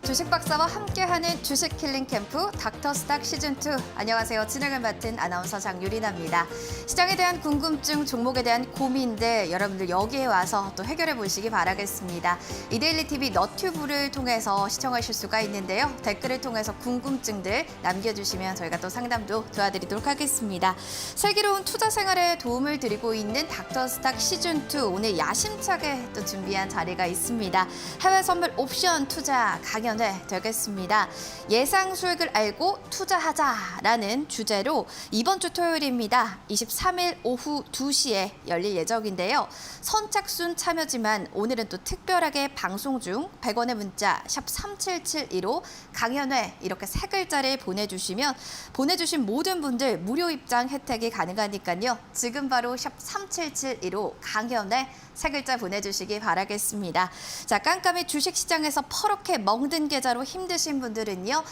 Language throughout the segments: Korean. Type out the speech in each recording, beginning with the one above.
주식 박사와 함께하는 주식 킬링 캠프 닥터스탁 시즌2. 안녕하세요. 진행을 맡은 아나운서 장유리나입니다. 시장에 대한 궁금증, 종목에 대한 고민들 여러분들 여기에 와서 또 해결해 보시기 바라겠습니다. 이데일리 TV 너튜브를 통해서 시청하실 수가 있는데요. 댓글을 통해서 궁금증들 남겨주시면 저희가 또 상담도 도와드리도록 하겠습니다. 슬기로운 투자 생활에 도움을 드리고 있는 닥터스탁 시즌2. 오늘 야심차게 또 준비한 자리가 있습니다. 해외 선물 옵션 투자 강연 되겠습니다. 예상 수익을 알고 투자하자라는 주제로 이번 주 토요일입니다. 23일 오후 2시에 열릴 예정인데요. 선착순 참여지만 오늘은 또 특별하게 방송 중 100원의 문자 샵 3772로 강연회 이렇게 세 글자를 보내주신 모든 분들 무료 입장 혜택이 가능하니까요. 지금 바로 샵 3772로 강연회 세 글자 보내주시기 바라겠습니다. 자, 깜깜이 주식시장에서 퍼렇게 멍든 계좌로 힘드신 분들은요.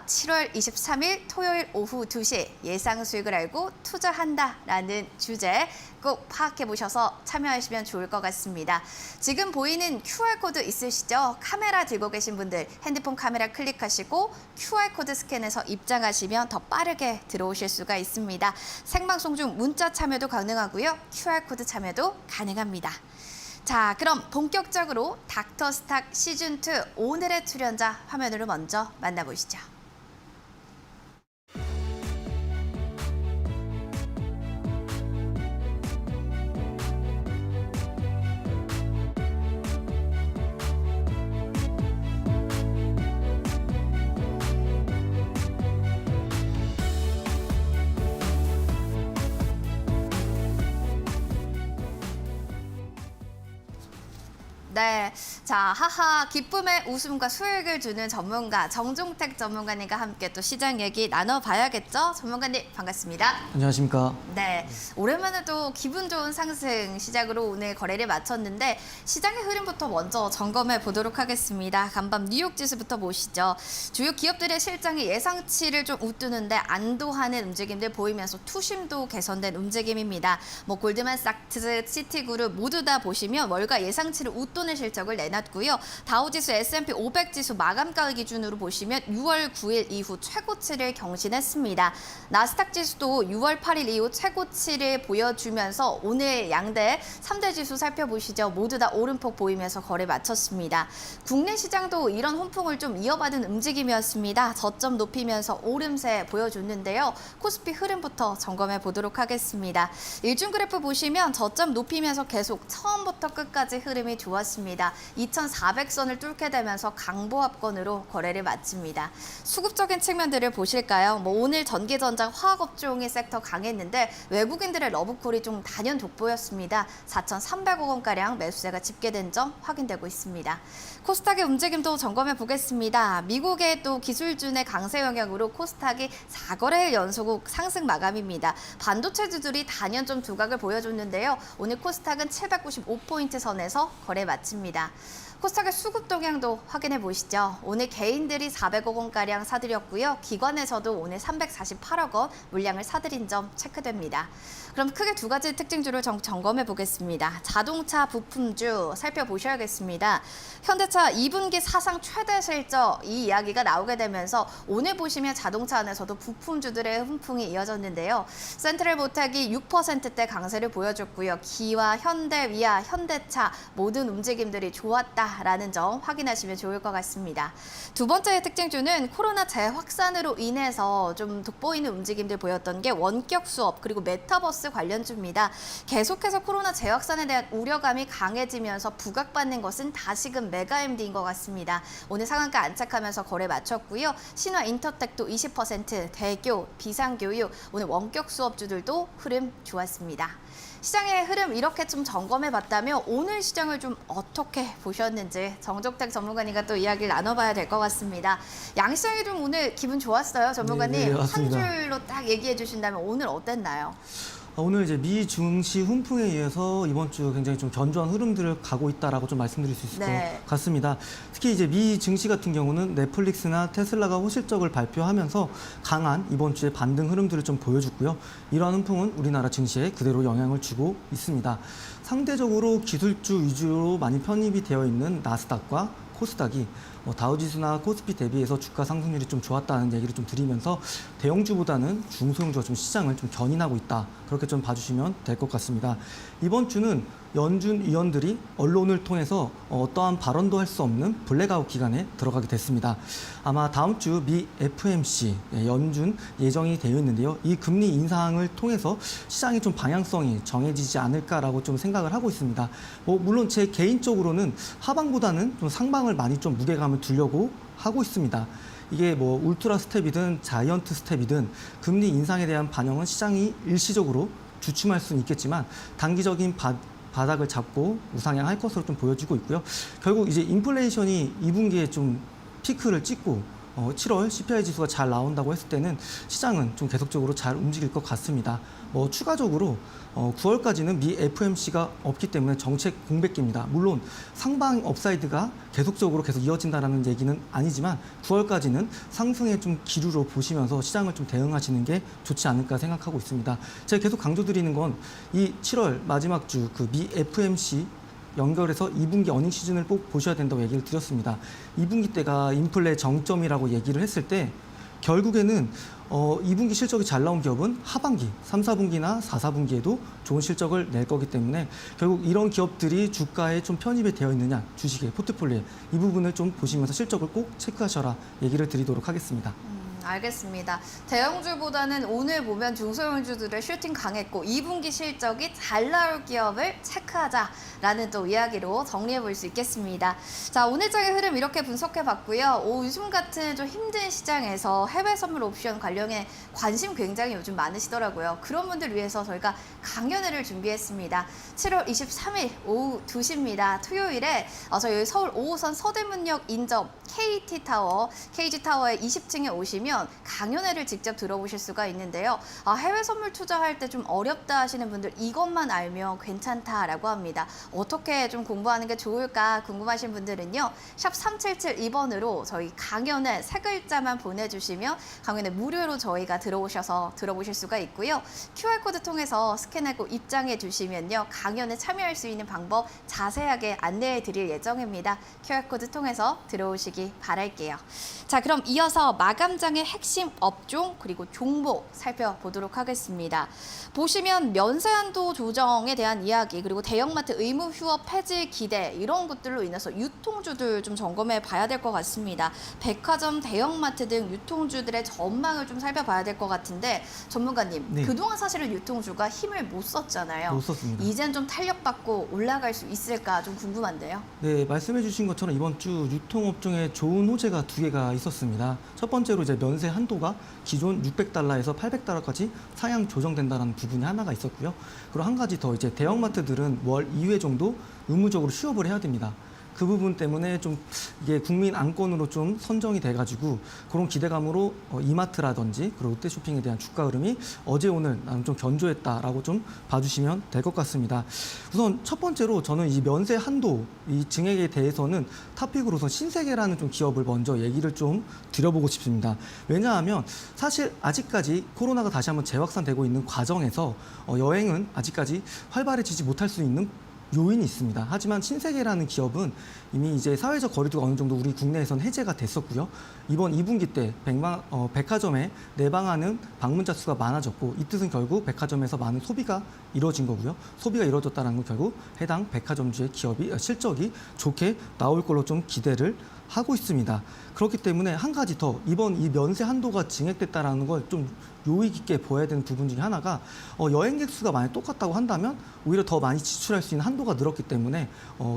7월 23일 토요일 오후 2시 예상 수익을 알고 투자한다라는 주제 꼭 파악해보셔서 참여하시면 좋을 것 같습니다. 지금 보이는 QR코드 있으시죠? 카메라 들고 계신 분들 핸드폰 카메라 클릭하시고 QR코드 스캔해서 입장하시면 더 빠르게 들어오실 수가 있습니다. 생방송 중 문자 참여도 가능하고요. QR코드 참여도 가능합니다. 자, 그럼 본격적으로 닥터스탁 시즌2 오늘의 출연자 화면으로 먼저 만나보시죠. 네, 자, 하하 기쁨의 웃음과 수익을 주는 전문가 정종택 전문가님과 함께 또 시장 얘기 나눠봐야겠죠? 전문가님 반갑습니다. 안녕하십니까. 네, 오랜만에 또 기분 좋은 상승 시작으로 오늘 거래를 마쳤는데 시장의 흐름부터 먼저 점검해 보도록 하겠습니다. 간밤 뉴욕 지수부터 보시죠. 주요 기업들의 실적이 예상치를 좀 웃도는데 안도하는 움직임들 보이면서 투심도 개선된 움직임입니다. 뭐 골드만삭스, 시티그룹 모두 다 보시면 월가 예상치를 웃도는 실적을 내놨고요. 다우지수, S&P 500 지수 마감가 기준으로 보시면 6월 9일 이후 최고치를 경신했습니다. 나스닥 지수도 6월 8일 이후 최고치를 보여주면서 오늘 양대 3대 지수 살펴보시죠. 모두 다 오름폭 보이면서 거래 마쳤습니다. 국내 시장도 이런 훈풍을 좀 이어받은 움직임이었습니다. 저점 높이면서 오름세 보여줬는데요. 코스피 흐름부터 점검해 보도록 하겠습니다. 일중 그래프 보시면 저점 높이면서 계속 처음부터 끝까지 흐름이 좋았습니다. 2,400선을 뚫게 되면서 강보합권으로 거래를 마칩니다. 수급적인 측면들을 보실까요? 오늘 전기전자, 화학업종의 섹터 강했는데 외국인들의 러브콜이 좀 단연 돋보였습니다. 4,300억 원가량 매수세가 집계된 점 확인되고 있습니다. 코스닥의 움직임도 점검해 보겠습니다. 미국의 또 기술준의 강세 영향으로 코스닥이 4거래일 연속 상승 마감입니다. 반도체주들이 단연 좀 두각을 보여줬는데요. 오늘 코스닥은 795포인트 선에서 거래 마칩니다. 코스닥의 수급 동향도 확인해 보시죠. 오늘 개인들이 400억 원가량 사들였고요. 기관에서도 오늘 348억 원 물량을 사들인 점 체크됩니다. 그럼 크게 두 가지 특징주를 점검해 보겠습니다. 자동차 부품주 살펴보셔야겠습니다. 현대차 2분기 사상 최대 실적 이 이야기가 나오게 되면서 오늘 보시면 자동차 안에서도 부품주들의 훈풍이 이어졌는데요. 센트럴모텍이 6%대 강세를 보여줬고요. 기아, 현대, 위아, 현대차 모든 움직임들이 좋았다라는 점 확인하시면 좋을 것 같습니다. 두 번째 특징주는 코로나 재확산으로 인해서 좀 돋보이는 움직임들 보였던 게 원격 수업 그리고 메타버스 관련주입니다. 계속해서 코로나 재확산에 대한 우려감이 강해지면서 부각받는 것은 다시금 메가MD인 것 같습니다. 오늘 상한가 안착하면서 거래 마쳤고요. 신화 인터텍도 20%, 대교, 비상교육, 오늘 원격 수업주들도 흐름 좋았습니다. 시장의 흐름 이렇게 좀 점검해 봤다면 오늘 시장을 좀 어떻게 보셨는지 정종택 전문가님과 또 이야기를 나눠봐야 될 것 같습니다. 양시장이 좀 오늘 기분 좋았어요, 전문가님. 네, 한 맞습니다. 줄로 딱 얘기해 주신다면 오늘 어땠나요? 오늘 이제 미 증시 훈풍에 의해서 이번 주 굉장히 좀 견조한 흐름들을 가고 있다라고 좀 말씀드릴 수 있을 네. 것 같습니다. 특히 이제 미 증시 같은 경우는 넷플릭스나 테슬라가 호실적을 발표하면서 강한 이번 주의 반등 흐름들을 좀 보여줬고요. 이러한 훈풍은 우리나라 증시에 그대로 영향을 주고 있습니다. 상대적으로 기술주 위주로 많이 편입이 되어 있는 나스닥과 코스닥이 다우지수나 코스피 대비해서 주가 상승률이 좀 좋았다는 얘기를 좀 드리면서 대형주보다는 중소형주가 좀 시장을 좀 견인하고 있다. 그렇게 좀 봐주시면 될 것 같습니다. 이번 주는 연준 위원들이 언론을 통해서 어떠한 발언도 할 수 없는 블랙아웃 기간에 들어가게 됐습니다. 아마 다음 주 미 FOMC 연준 예정이 되어 있는데요. 이 금리 인상을 통해서 시장의 좀 방향성이 정해지지 않을까라고 좀 생각을 하고 있습니다. 물론 제 개인적으로는 하방보다는 좀 상방을 많이 좀 무게감을 두려고 하고 있습니다. 이게 울트라 스텝이든 자이언트 스텝이든 금리 인상에 대한 반영은 시장이 일시적으로 주춤할 수는 있겠지만 단기적인 바닥을 잡고 우상향할 것으로 좀 보여지고 있고요. 결국 이제 인플레이션이 2분기에 좀 피크를 찍고 7월 CPI 지수가 잘 나온다고 했을 때는 시장은 좀 계속적으로 잘 움직일 것 같습니다. 추가적으로 9월까지는 미 FOMC가 없기 때문에 정책 공백기입니다. 물론 상방 업사이드가 계속적으로 계속 이어진다는 얘기는 아니지만 9월까지는 상승의 좀 기류로 보시면서 시장을 좀 대응하시는 게 좋지 않을까 생각하고 있습니다. 제가 계속 강조드리는 건 이 7월 마지막 주 그 미 FOMC 연결해서 2분기 어닝 시즌을 꼭 보셔야 된다고 얘기를 드렸습니다. 2분기 때가 인플레 정점이라고 얘기를 했을 때 결국에는 2분기 실적이 잘 나온 기업은 하반기, 3, 4분기나 4, 4분기에도 좋은 실적을 낼 거기 때문에 결국 이런 기업들이 주가에 좀 편입이 되어 있느냐, 주식의 포트폴리오에 이 부분을 좀 보시면서 실적을 꼭 체크하셔라 얘기를 드리도록 하겠습니다. 알겠습니다. 대형주보다는 오늘 보면 중소형주들의 슈팅 강했고 2분기 실적이 잘 나올 기업을 체크하자라는 또 이야기로 정리해 볼 수 있겠습니다. 자, 오늘 장의 흐름 이렇게 분석해 봤고요. 요즘 같은 좀 힘든 시장에서 해외 선물 옵션 관련해 관심 굉장히 요즘 많으시더라고요. 그런 분들 위해서 저희가 강연회를 준비했습니다. 7월 23일 오후 2시입니다. 토요일에 저희 서울 5호선 서대문역 인접 KG타워의 20층에 오시면 강연회를 직접 들어보실 수가 있는데요. 해외 선물 투자할 때 좀 어렵다 하시는 분들 이것만 알면 괜찮다라고 합니다. 어떻게 좀 공부하는 게 좋을까 궁금하신 분들은요. 샵 3772번으로 저희 강연회 세 글자만 보내주시면 강연회 무료로 저희가 들어오셔서 들어보실 수가 있고요. QR코드 통해서 스캔하고 입장해 주시면요. 강연에 참여할 수 있는 방법 자세하게 안내해 드릴 예정입니다. QR코드 통해서 들어오시기 바랄게요. 자, 그럼 이어서 마감장의 핵심 업종 그리고 종목 살펴보도록 하겠습니다. 보시면 면세 한도 조정에 대한 이야기 그리고 대형마트 의무 휴업 폐지 기대 이런 것들로 인해서 유통주들 좀 점검해 봐야 될 것 같습니다. 백화점, 대형마트 등 유통주들의 전망을 좀 살펴봐야 될 것 같은데 전문가님, 네. 그동안 사실은 유통주가 힘을 못 썼잖아요. 못 썼습니다. 이젠 좀 탄력받고 올라갈 수 있을까 좀 궁금한데요. 네, 말씀해 주신 것처럼 이번 주 유통업종에 좋은 호재가 두 개가 있었습니다. 첫 번째로 이제 면세 한도가 기존 600달러에서 800달러까지 상향 조정된다는 부분이 하나가 있었고요. 그리고 한 가지 더 이제 대형마트들은 월 2회 정도 의무적으로 휴업을 해야 됩니다. 그 부분 때문에 좀 이게 국민 안건으로 좀 선정이 돼가지고 그런 기대감으로 이마트라든지 그리고 롯데쇼핑에 대한 주가 흐름이 어제 오늘 나는 좀 견조했다라고 좀 봐주시면 될 것 같습니다. 우선 첫 번째로 저는 이 면세 한도 이 증액에 대해서는 탑픽으로선 신세계라는 좀 기업을 먼저 얘기를 좀 드려보고 싶습니다. 왜냐하면 사실 아직까지 코로나가 다시 한번 재확산되고 있는 과정에서 여행은 아직까지 활발해지지 못할 수 있는 요인이 있습니다. 하지만 신세계라는 기업은 이미 이제 사회적 거리두기가 어느 정도 우리 국내에선 해제가 됐었고요. 이번 2분기 때 백화점에 내방하는 방문자 수가 많아졌고 이 뜻은 결국 백화점에서 많은 소비가 이루어진 거고요. 소비가 이루어졌다는 건 결국 해당 백화점주의 기업이 실적이 좋게 나올 걸로 좀 기대를 하고 있습니다. 그렇기 때문에 한 가지 더 이번 이 면세 한도가 증액됐다라는 걸 좀 요의 깊게 보아야 되는 부분 중에 하나가 여행객 수가 만약 똑같다고 한다면 오히려 더 많이 지출할 수 있는 한도가 늘었기 때문에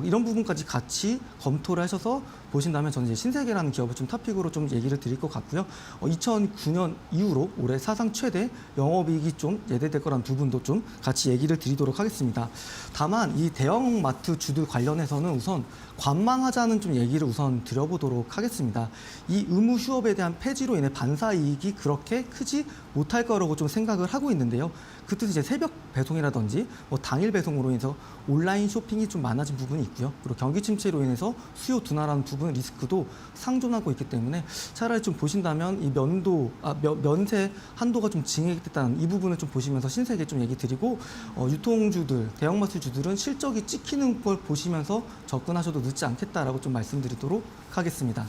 이런 부분까지 같이 검토를 하셔서 보신다면 저는 이제 신세계라는 기업을 좀 탑픽으로 좀 얘기를 드릴 것 같고요. 2009년 이후로 올해 사상 최대 영업이익이 좀 예대될 거라는 부분도 좀 같이 얘기를 드리도록 하겠습니다. 다만 이 대형마트 주들 관련해서는 우선 관망하자는 좀 얘기를 우선 드려보도록 하겠습니다. 이 의무 휴업에 대한 폐지로 인해 반사 이익이 그렇게 크지 못할 거라고 좀 생각을 하고 있는데요. 그 뜻은 이제 새벽 배송이라든지 뭐 당일 배송으로 인해서 온라인 쇼핑이 좀 많아진 부분이 있고요. 그리고 경기 침체로 인해서 수요 둔화라는 부분 리스크도 상존하고 있기 때문에 차라리 좀 보신다면 이 면세 한도가 좀 증액됐다는 이 부분을 좀 보시면서 신세계 좀 얘기 드리고 유통주들, 대형마트주들은 실적이 찍히는 걸 보시면서 접근하셔도 늦지 않겠다라고 좀 말씀드리도록 하겠습니다.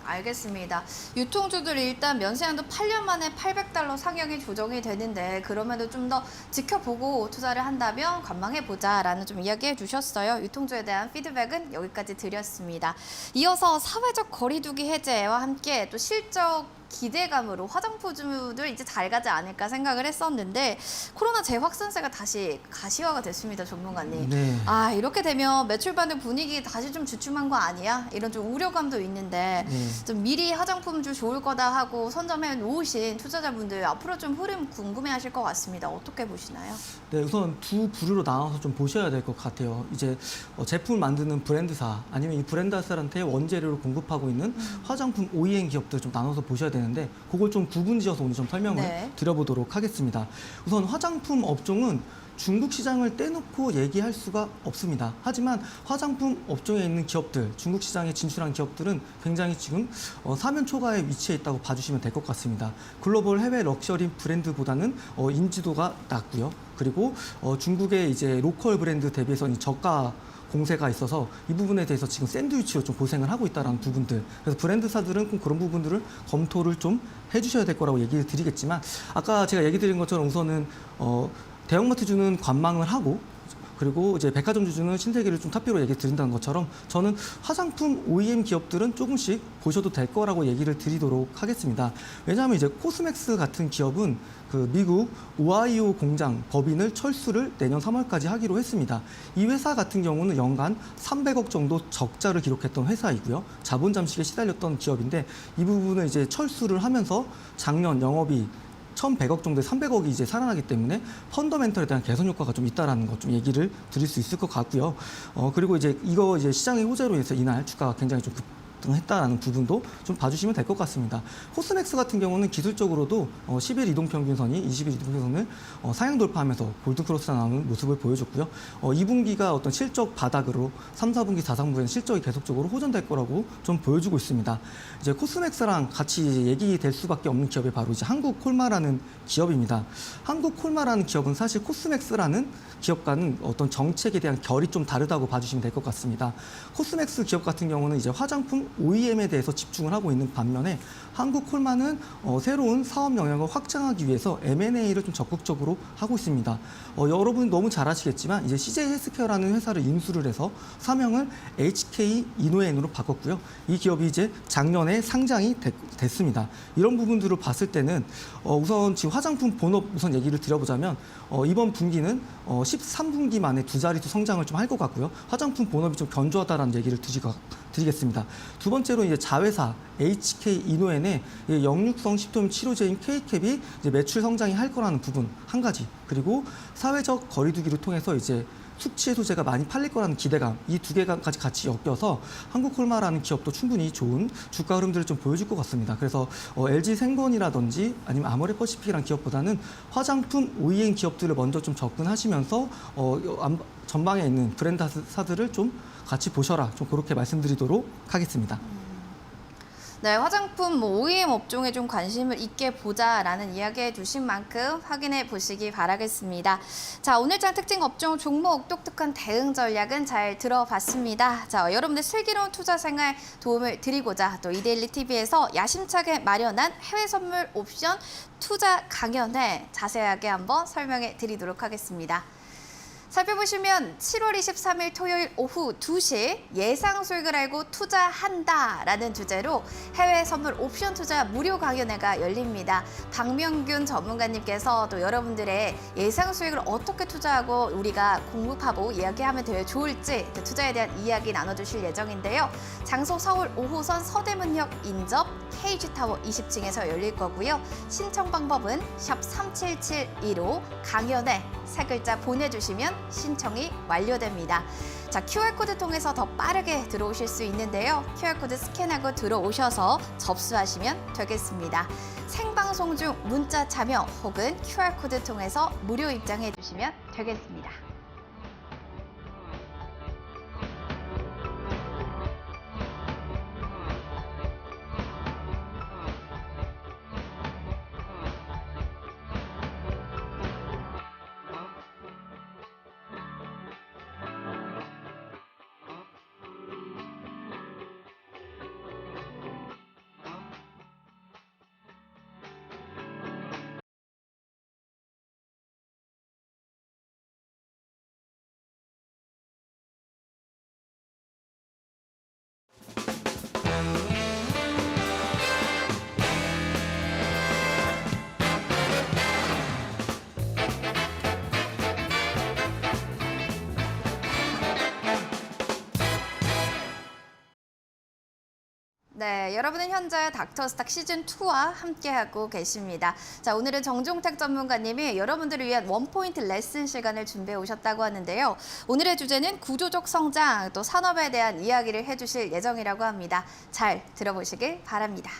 알겠습니다. 유통주들 일단 면세한도 8년 만에 $800 상향이 조정이 되는데 그럼에도 좀 더 지켜보고 투자를 한다면 관망해보자라는 좀 이야기해 주셨어요. 유통주에 대한 피드백은 여기까지 드렸습니다. 이어서 사회적 거리두기 해제와 함께 또 실적 기대감으로 화장품주들 이제 잘 가지 않을까 생각을 했었는데 코로나 재확산세가 다시 가시화가 됐습니다, 전문가님. 네. 아, 이렇게 되면 매출 반등 분위기 다시 좀 주춤한 거 아니야? 이런 좀 우려감도 있는데 네. 좀 미리 화장품주 좋을 거다 하고 선점해 놓으신 투자자분들 앞으로 좀 흐름 궁금해하실 것 같습니다. 어떻게 보시나요? 네, 우선 두 부류로 나눠서 좀 보셔야 될 것 같아요. 이제 제품을 만드는 브랜드사 아니면 이 브랜드사한테 원재료를 공급하고 있는 화장품 OEM 기업들 좀 나눠서 보셔야 되는데 그걸 좀 구분지어서 오늘 좀 설명을 네. 드려보도록 하겠습니다. 우선 화장품 업종은 중국 시장을 떼놓고 얘기할 수가 없습니다. 하지만 화장품 업종에 있는 기업들, 중국 시장에 진출한 기업들은 굉장히 지금 사면 초과에 위치해 있다고 봐주시면 될 것 같습니다. 글로벌 해외 럭셔리 브랜드보다는 인지도가 낮고요. 그리고 중국의 이제 로컬 브랜드 대비해서 이 저가 공세가 있어서 이 부분에 대해서 지금 샌드위치로 좀 고생을 하고 있다는 부분들. 그래서 브랜드사들은 꼭 그런 부분들을 검토를 좀 해주셔야 될 거라고 얘기를 드리겠지만 아까 제가 얘기 드린 것처럼 우선은 대형마트주는 관망을 하고 그리고 이제 백화점주주는 신세계를 좀 탑피로 얘기 드린다는 것처럼 저는 화장품 OEM 기업들은 조금씩 보셔도 될 거라고 얘기를 드리도록 하겠습니다. 왜냐하면 이제 코스맥스 같은 기업은 그 미국 오하이오 공장 법인을 철수를 내년 3월까지 하기로 했습니다. 이 회사 같은 경우는 연간 300억 정도 적자를 기록했던 회사이고요. 자본 잠식에 시달렸던 기업인데 이 부분을 이제 철수를 하면서 작년 영업이 1,100억 정도의 300억이 이제 살아나기 때문에 펀더멘털에 대한 개선 효과가 좀 있다라는 것 좀 얘기를 드릴 수 있을 것 같고요. 그리고 이제 이거 이제 시장의 호재로 인해서 이날 주가가 굉장히 좀 급등했다라는 부분도 좀 봐주시면 될 것 같습니다. 코스맥스 같은 경우는 기술적으로도 10일 이동평균선이 20일 이동평균선을 상향 돌파하면서 골든크로스가 나오는 모습을 보여줬고요. 2분기가 어떤 실적 바닥으로 3, 4분기, 4상분기에는 실적이 계속적으로 호전될 거라고 좀 보여주고 있습니다. 이제 코스맥스랑 같이 얘기될 수밖에 없는 기업이 바로 이제 한국콜마라는 기업입니다. 한국콜마라는 기업은 사실 코스맥스라는 기업과는 어떤 정책에 대한 결이 좀 다르다고 봐주시면 될 것 같습니다. 코스맥스 기업 같은 경우는 이제 화장품 OEM에 대해서 집중을 하고 있는 반면에 한국콜마는 새로운 사업 영역을 확장하기 위해서 M&A를 좀 적극적으로 하고 있습니다. 여러분 너무 잘 아시겠지만 이제 CJ 헬스케어라는 회사를 인수를 해서 사명을 HK 이노엔으로 바꿨고요. 이 기업이 이제 작년에 상장이 됐습니다. 이런 부분들을 봤을 때는 우선 지금 화장품 본업 우선 얘기를 드려보자면 이번 분기는 13분기 만에 두 자릿수 성장을 좀 할 것 같고요. 화장품 본업이 좀 견조하다라는 얘기를 드리겠습니다. 두 번째로 이제 자회사 HK 이노엔의 역류성 식도염 치료제인 K캡이 이제 매출 성장이 할 거라는 부분 한 가지. 그리고 사회적 거리두기를 통해서 이제 숙취 해소제가 많이 팔릴 거라는 기대감, 이 두 개까지 같이 엮여서 한국콜마라는 기업도 충분히 좋은 주가 흐름들을 좀 보여줄 것 같습니다. 그래서 LG 생건이라든지 아니면 아모레퍼시픽이라는 기업보다는 화장품 OEM 기업들을 먼저 좀 접근하시면서 전방에 있는 브랜드사들을 좀 같이 보셔라. 좀 그렇게 말씀드리도록 하겠습니다. 네, 화장품 OEM 업종에 좀 관심을 있게 보자라는 이야기해 주신 만큼 확인해 보시기 바라겠습니다. 자, 오늘장 특징 업종 종목 똑똑한 대응 전략은 잘 들어봤습니다. 자, 여러분들 슬기로운 투자 생활 도움을 드리고자 또 이데일리 TV에서 야심차게 마련한 해외 선물 옵션 투자 강연회 자세하게 한번 설명해 드리도록 하겠습니다. 살펴보시면 7월 23일 토요일 오후 2시 예상 수익을 알고 투자한다라는 주제로 해외 선물 옵션 투자 무료 강연회가 열립니다. 박명균 전문가님께서 또 여러분들의 예상 수익을 어떻게 투자하고 우리가 공부하고 이야기하면 더 좋을지 투자에 대한 이야기 나눠주실 예정인데요. 장소 서울 5호선 서대문역 인접 KG타워 20층에서 열릴 거고요. 신청 방법은 샵 3772로 강연회 세 글자 보내주시면 신청이 완료됩니다. 자, QR코드 통해서 더 빠르게 들어오실 수 있는데요. QR코드 스캔하고 들어오셔서 접수하시면 되겠습니다. 생방송 중 문자 참여 혹은 QR코드 통해서 무료 입장해 주시면 되겠습니다. 네, 여러분은 현재 닥터스탁 시즌2와 함께하고 계십니다. 자, 오늘은 정종택 전문가님이 여러분들을 위한 원포인트 레슨 시간을 준비해 오셨다고 하는데요. 오늘의 주제는 구조적 성장, 또 산업에 대한 이야기를 해주실 예정이라고 합니다. 잘 들어보시길 바랍니다.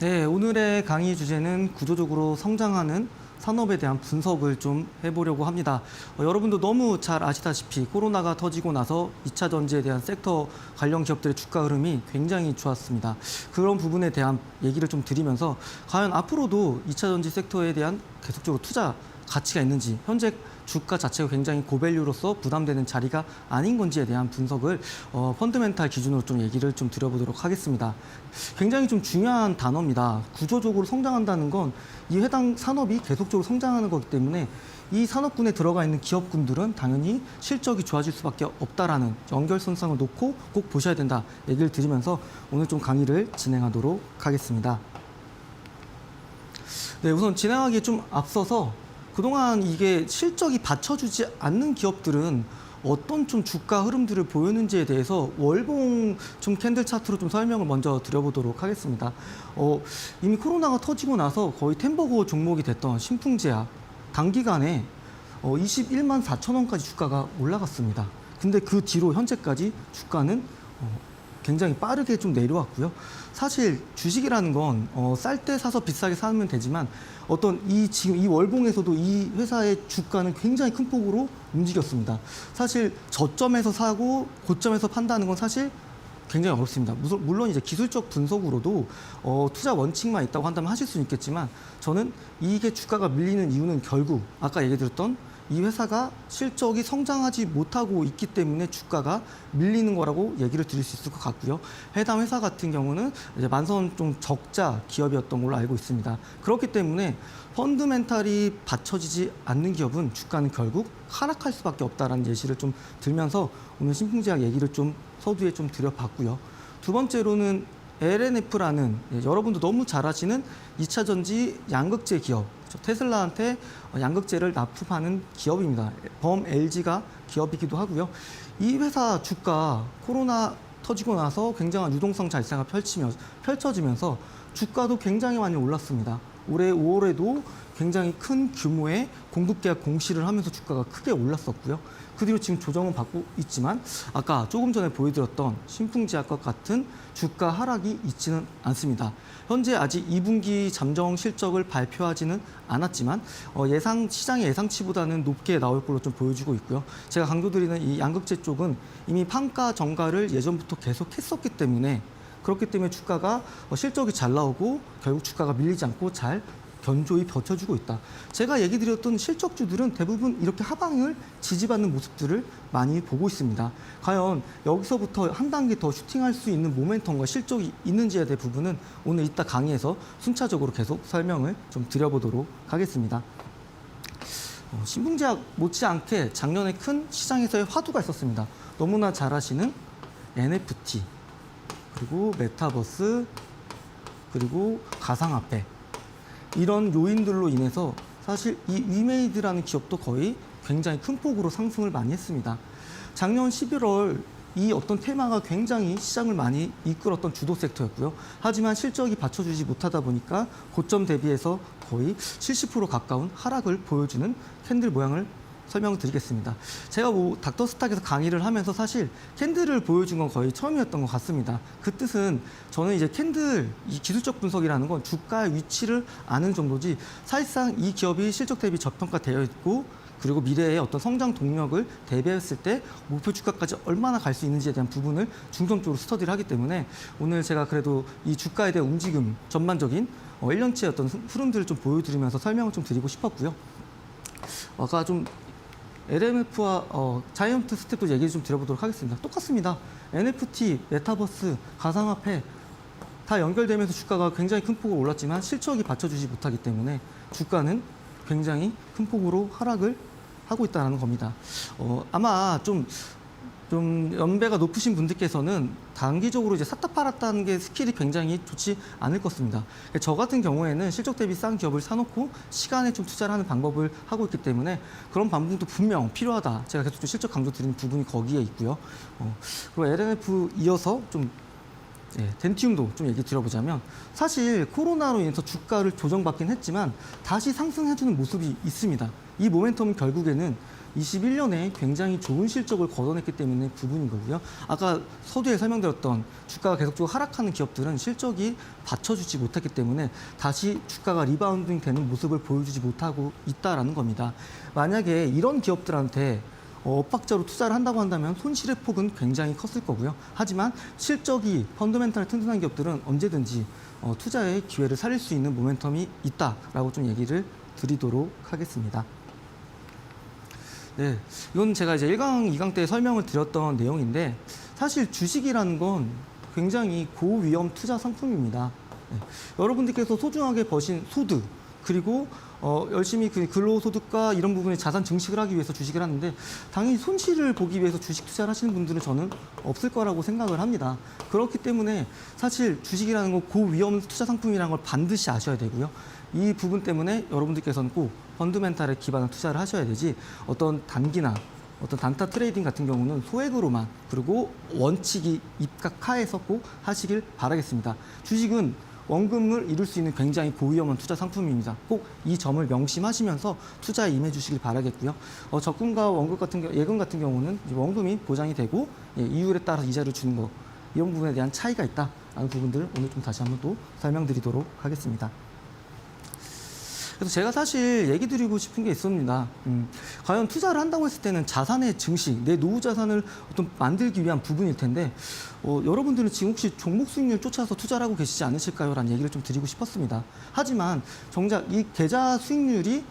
네, 오늘의 강의 주제는 구조적으로 성장하는 산업에 대한 분석을 좀 해보려고 합니다. 여러분도 너무 잘 아시다시피 코로나가 터지고 나서 2차 전지에 대한 섹터 관련 기업들의 주가 흐름이 굉장히 좋았습니다. 그런 부분에 대한 얘기를 좀 드리면서 과연 앞으로도 2차 전지 섹터에 대한 계속적으로 투자 가치가 있는지, 현재 주가 자체가 굉장히 고밸류로서 부담되는 자리가 아닌 건지에 대한 분석을 펀드멘탈 기준으로 좀 얘기를 좀 드려보도록 하겠습니다. 굉장히 좀 중요한 단어입니다. 구조적으로 성장한다는 건 이 해당 산업이 계속적으로 성장하는 거기 때문에 이 산업군에 들어가 있는 기업군들은 당연히 실적이 좋아질 수밖에 없다라는 연결선상을 놓고 꼭 보셔야 된다 얘기를 드리면서 오늘 좀 강의를 진행하도록 하겠습니다. 네, 우선 진행하기에 좀 앞서서 그동안 이게 실적이 받쳐주지 않는 기업들은 어떤 좀 주가 흐름들을 보였는지에 대해서 월봉 좀 캔들 차트로 좀 설명을 먼저 드려보도록 하겠습니다. 이미 코로나가 터지고 나서 거의 템버거 종목이 됐던 신풍제약 단기간에 21만 4천 원까지 주가가 올라갔습니다. 근데 그 뒤로 현재까지 주가는 굉장히 빠르게 좀 내려왔고요. 사실 주식이라는 건 쌀 때 사서 비싸게 사면 되지만 지금 이 월봉에서도 이 회사의 주가는 굉장히 큰 폭으로 움직였습니다. 사실 저점에서 사고 고점에서 판다는 건 사실 굉장히 어렵습니다. 물론 이제 기술적 분석으로도 투자 원칙만 있다고 한다면 하실 수는 있겠지만 저는 이게 주가가 밀리는 이유는 결국 아까 얘기 드렸던 이 회사가 실적이 성장하지 못하고 있기 때문에 주가가 밀리는 거라고 얘기를 드릴 수 있을 것 같고요. 해당 회사 같은 경우는 이제 만선 좀 적자 기업이었던 걸로 알고 있습니다. 그렇기 때문에 펀드멘탈이 받쳐지지 않는 기업은 주가는 결국 하락할 수밖에 없다라는 예시를 좀 들면서 오늘 신풍제약 얘기를 좀 서두에 좀 드려봤고요. 두 번째로는 LNF라는 여러분도 너무 잘 아시는 2차 전지 양극재 기업, 테슬라한테 양극재를 납품하는 기업입니다. 범 LG가 기업이기도 하고요. 이 회사 주가 코로나 터지고 나서 굉장한 유동성 잘세가 펼쳐지면서 주가도 굉장히 많이 올랐습니다. 올해 5월에도 굉장히 큰 규모의 공급 계약 공시를 하면서 주가가 크게 올랐었고요. 그 뒤로 지금 조정은 받고 있지만 아까 조금 전에 보여드렸던 신풍제약과 같은 주가 하락이 있지는 않습니다. 현재 아직 2분기 잠정 실적을 발표하지는 않았지만 시장의 예상치보다는 높게 나올 걸로 좀 보여지고 있고요. 제가 강조드리는 이 양극재 쪽은 이미 판가 정가를 예전부터 계속 했었기 때문에 그렇기 때문에 주가가 실적이 잘 나오고 결국 주가가 밀리지 않고 잘 견조히 버텨주고 있다. 제가 얘기 드렸던 실적주들은 대부분 이렇게 하방을 지지받는 모습들을 많이 보고 있습니다. 과연 여기서부터 한 단계 더 슈팅할 수 있는 모멘텀과 실적이 있는지에 대한 부분은 오늘 이따 강의에서 순차적으로 계속 설명을 좀 드려보도록 하겠습니다. 신풍제약 못지않게 작년에 큰 시장에서의 화두가 있었습니다. 너무나 잘 아시는 NFT, 그리고 메타버스, 그리고 가상화폐. 이런 요인들로 인해서 사실 이 위메이드라는 기업도 거의 굉장히 큰 폭으로 상승을 많이 했습니다. 작년 11월 이 어떤 테마가 굉장히 시장을 많이 이끌었던 주도 섹터였고요. 하지만 실적이 받쳐주지 못하다 보니까 고점 대비해서 거의 70% 가까운 하락을 보여주는 캔들 모양을 설명을 드리겠습니다. 제가 닥터스탁에서 강의를 하면서 사실 캔들을 보여준 건 거의 처음이었던 것 같습니다. 그 뜻은 저는 이제 캔들, 이 기술적 분석이라는 건 주가의 위치를 아는 정도지 사실상 이 기업이 실적 대비 저평가되어 있고 그리고 미래의 어떤 성장 동력을 대비했을 때 목표 주가까지 얼마나 갈 수 있는지에 대한 부분을 중점적으로 스터디를 하기 때문에 오늘 제가 그래도 이 주가에 대한 움직임 전반적인 1년치의 어떤 흐름들을 좀 보여드리면서 설명을 좀 드리고 싶었고요. 아까 좀 LMF와 자이언트 스텝도 얘기 좀 드려보도록 하겠습니다. 똑같습니다. NFT, 메타버스, 가상화폐 다 연결되면서 주가가 굉장히 큰 폭으로 올랐지만 실적이 받쳐주지 못하기 때문에 주가는 굉장히 큰 폭으로 하락을 하고 있다는 겁니다. 아마 좀 연배가 높으신 분들께서는 단기적으로 이제 샀다 팔았다는 게 스킬이 굉장히 좋지 않을 것 같습니다. 저 같은 경우에는 실적 대비 싼 기업을 사놓고 시간에 좀 투자를 하는 방법을 하고 있기 때문에 그런 방법도 분명 필요하다. 제가 계속 좀 실적 강조 드리는 부분이 거기에 있고요. 그리고 LNF 이어서 좀 덴티움도 좀 얘기 드려보자면 사실 코로나로 인해서 주가를 조정받긴 했지만 다시 상승해주는 모습이 있습니다. 이 모멘텀은 결국에는 21년에 굉장히 좋은 실적을 거둬냈기 때문에 부분인 거고요. 아까 서두에 설명드렸던 주가가 계속적으로 하락하는 기업들은 실적이 받쳐주지 못했기 때문에 다시 주가가 리바운딩 되는 모습을 보여주지 못하고 있다라는 겁니다. 만약에 이런 기업들한테 엇박자로 투자를 한다고 한다면 손실의 폭은 굉장히 컸을 거고요. 하지만 실적이 펀더멘탈 튼튼한 기업들은 언제든지 투자의 기회를 살릴 수 있는 모멘텀이 있다라고 좀 얘기를 드리도록 하겠습니다. 네, 이건 제가 이제 1강, 2강 때 설명을 드렸던 내용인데 사실 주식이라는 건 굉장히 고위험 투자 상품입니다. 네, 여러분들께서 소중하게 버신 소득 그리고 열심히 그 근로소득과 이런 부분에 자산 증식을 하기 위해서 주식을 하는데 당연히 손실을 보기 위해서 주식 투자를 하시는 분들은 저는 없을 거라고 생각을 합니다. 그렇기 때문에 사실 주식이라는 건 고위험 투자 상품이라는 걸 반드시 아셔야 되고요. 이 부분 때문에 여러분들께서는 꼭 펀드멘탈에 기반한 투자를 하셔야 되지 어떤 단기나 어떤 단타 트레이딩 같은 경우는 소액으로만 그리고 원칙이 입각하에서 꼭 하시길 바라겠습니다. 주식은 원금을 이룰 수 있는 굉장히 고위험한 투자 상품입니다. 꼭 이 점을 명심하시면서 투자에 임해주시길 바라겠고요. 적금과 원금 예금 같은 경우는 원금이 보장이 되고 이율에 따라 이자를 주는 거 이런 부분에 대한 차이가 있다라는 부분들 오늘 좀 다시 한번 또 설명드리도록 하겠습니다. 그래서 제가 사실 얘기 드리고 싶은 게 있습니다. 과연 투자를 한다고 했을 때는 자산의 증식, 내 노후 자산을 어떤 만들기 위한 부분일 텐데 여러분들은 지금 혹시 종목 수익률 쫓아서 투자를 하고 계시지 않으실까요? 라는 얘기를 좀 드리고 싶었습니다. 하지만 정작 이 계좌 수익률이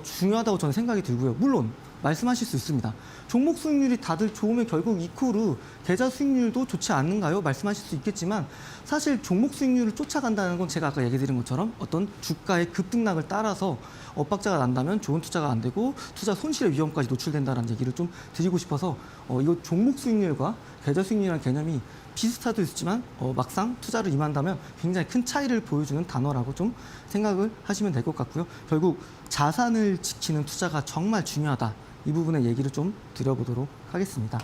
중요하다고 저는 생각이 들고요. 물론 말씀하실 수 있습니다. 종목 수익률이 다들 좋으면 결국 이코르 계좌 수익률도 좋지 않는가요? 말씀하실 수 있겠지만 사실 종목 수익률을 쫓아간다는 건 제가 아까 얘기 드린 것처럼 어떤 주가의 급등락을 따라서 엇박자가 난다면 좋은 투자가 안 되고 투자 손실의 위험까지 노출된다는 얘기를 좀 드리고 싶어서 이거 종목 수익률과 계좌 수익률이라는 개념이 비슷하도 있지만 막상 투자를 임한다면 굉장히 큰 차이를 보여주는 단어라고 좀 생각을 하시면 될 것 같고요. 결국 자산을 지키는 투자가 정말 중요하다. 이 부분의 얘기를 좀 드려보도록 하겠습니다.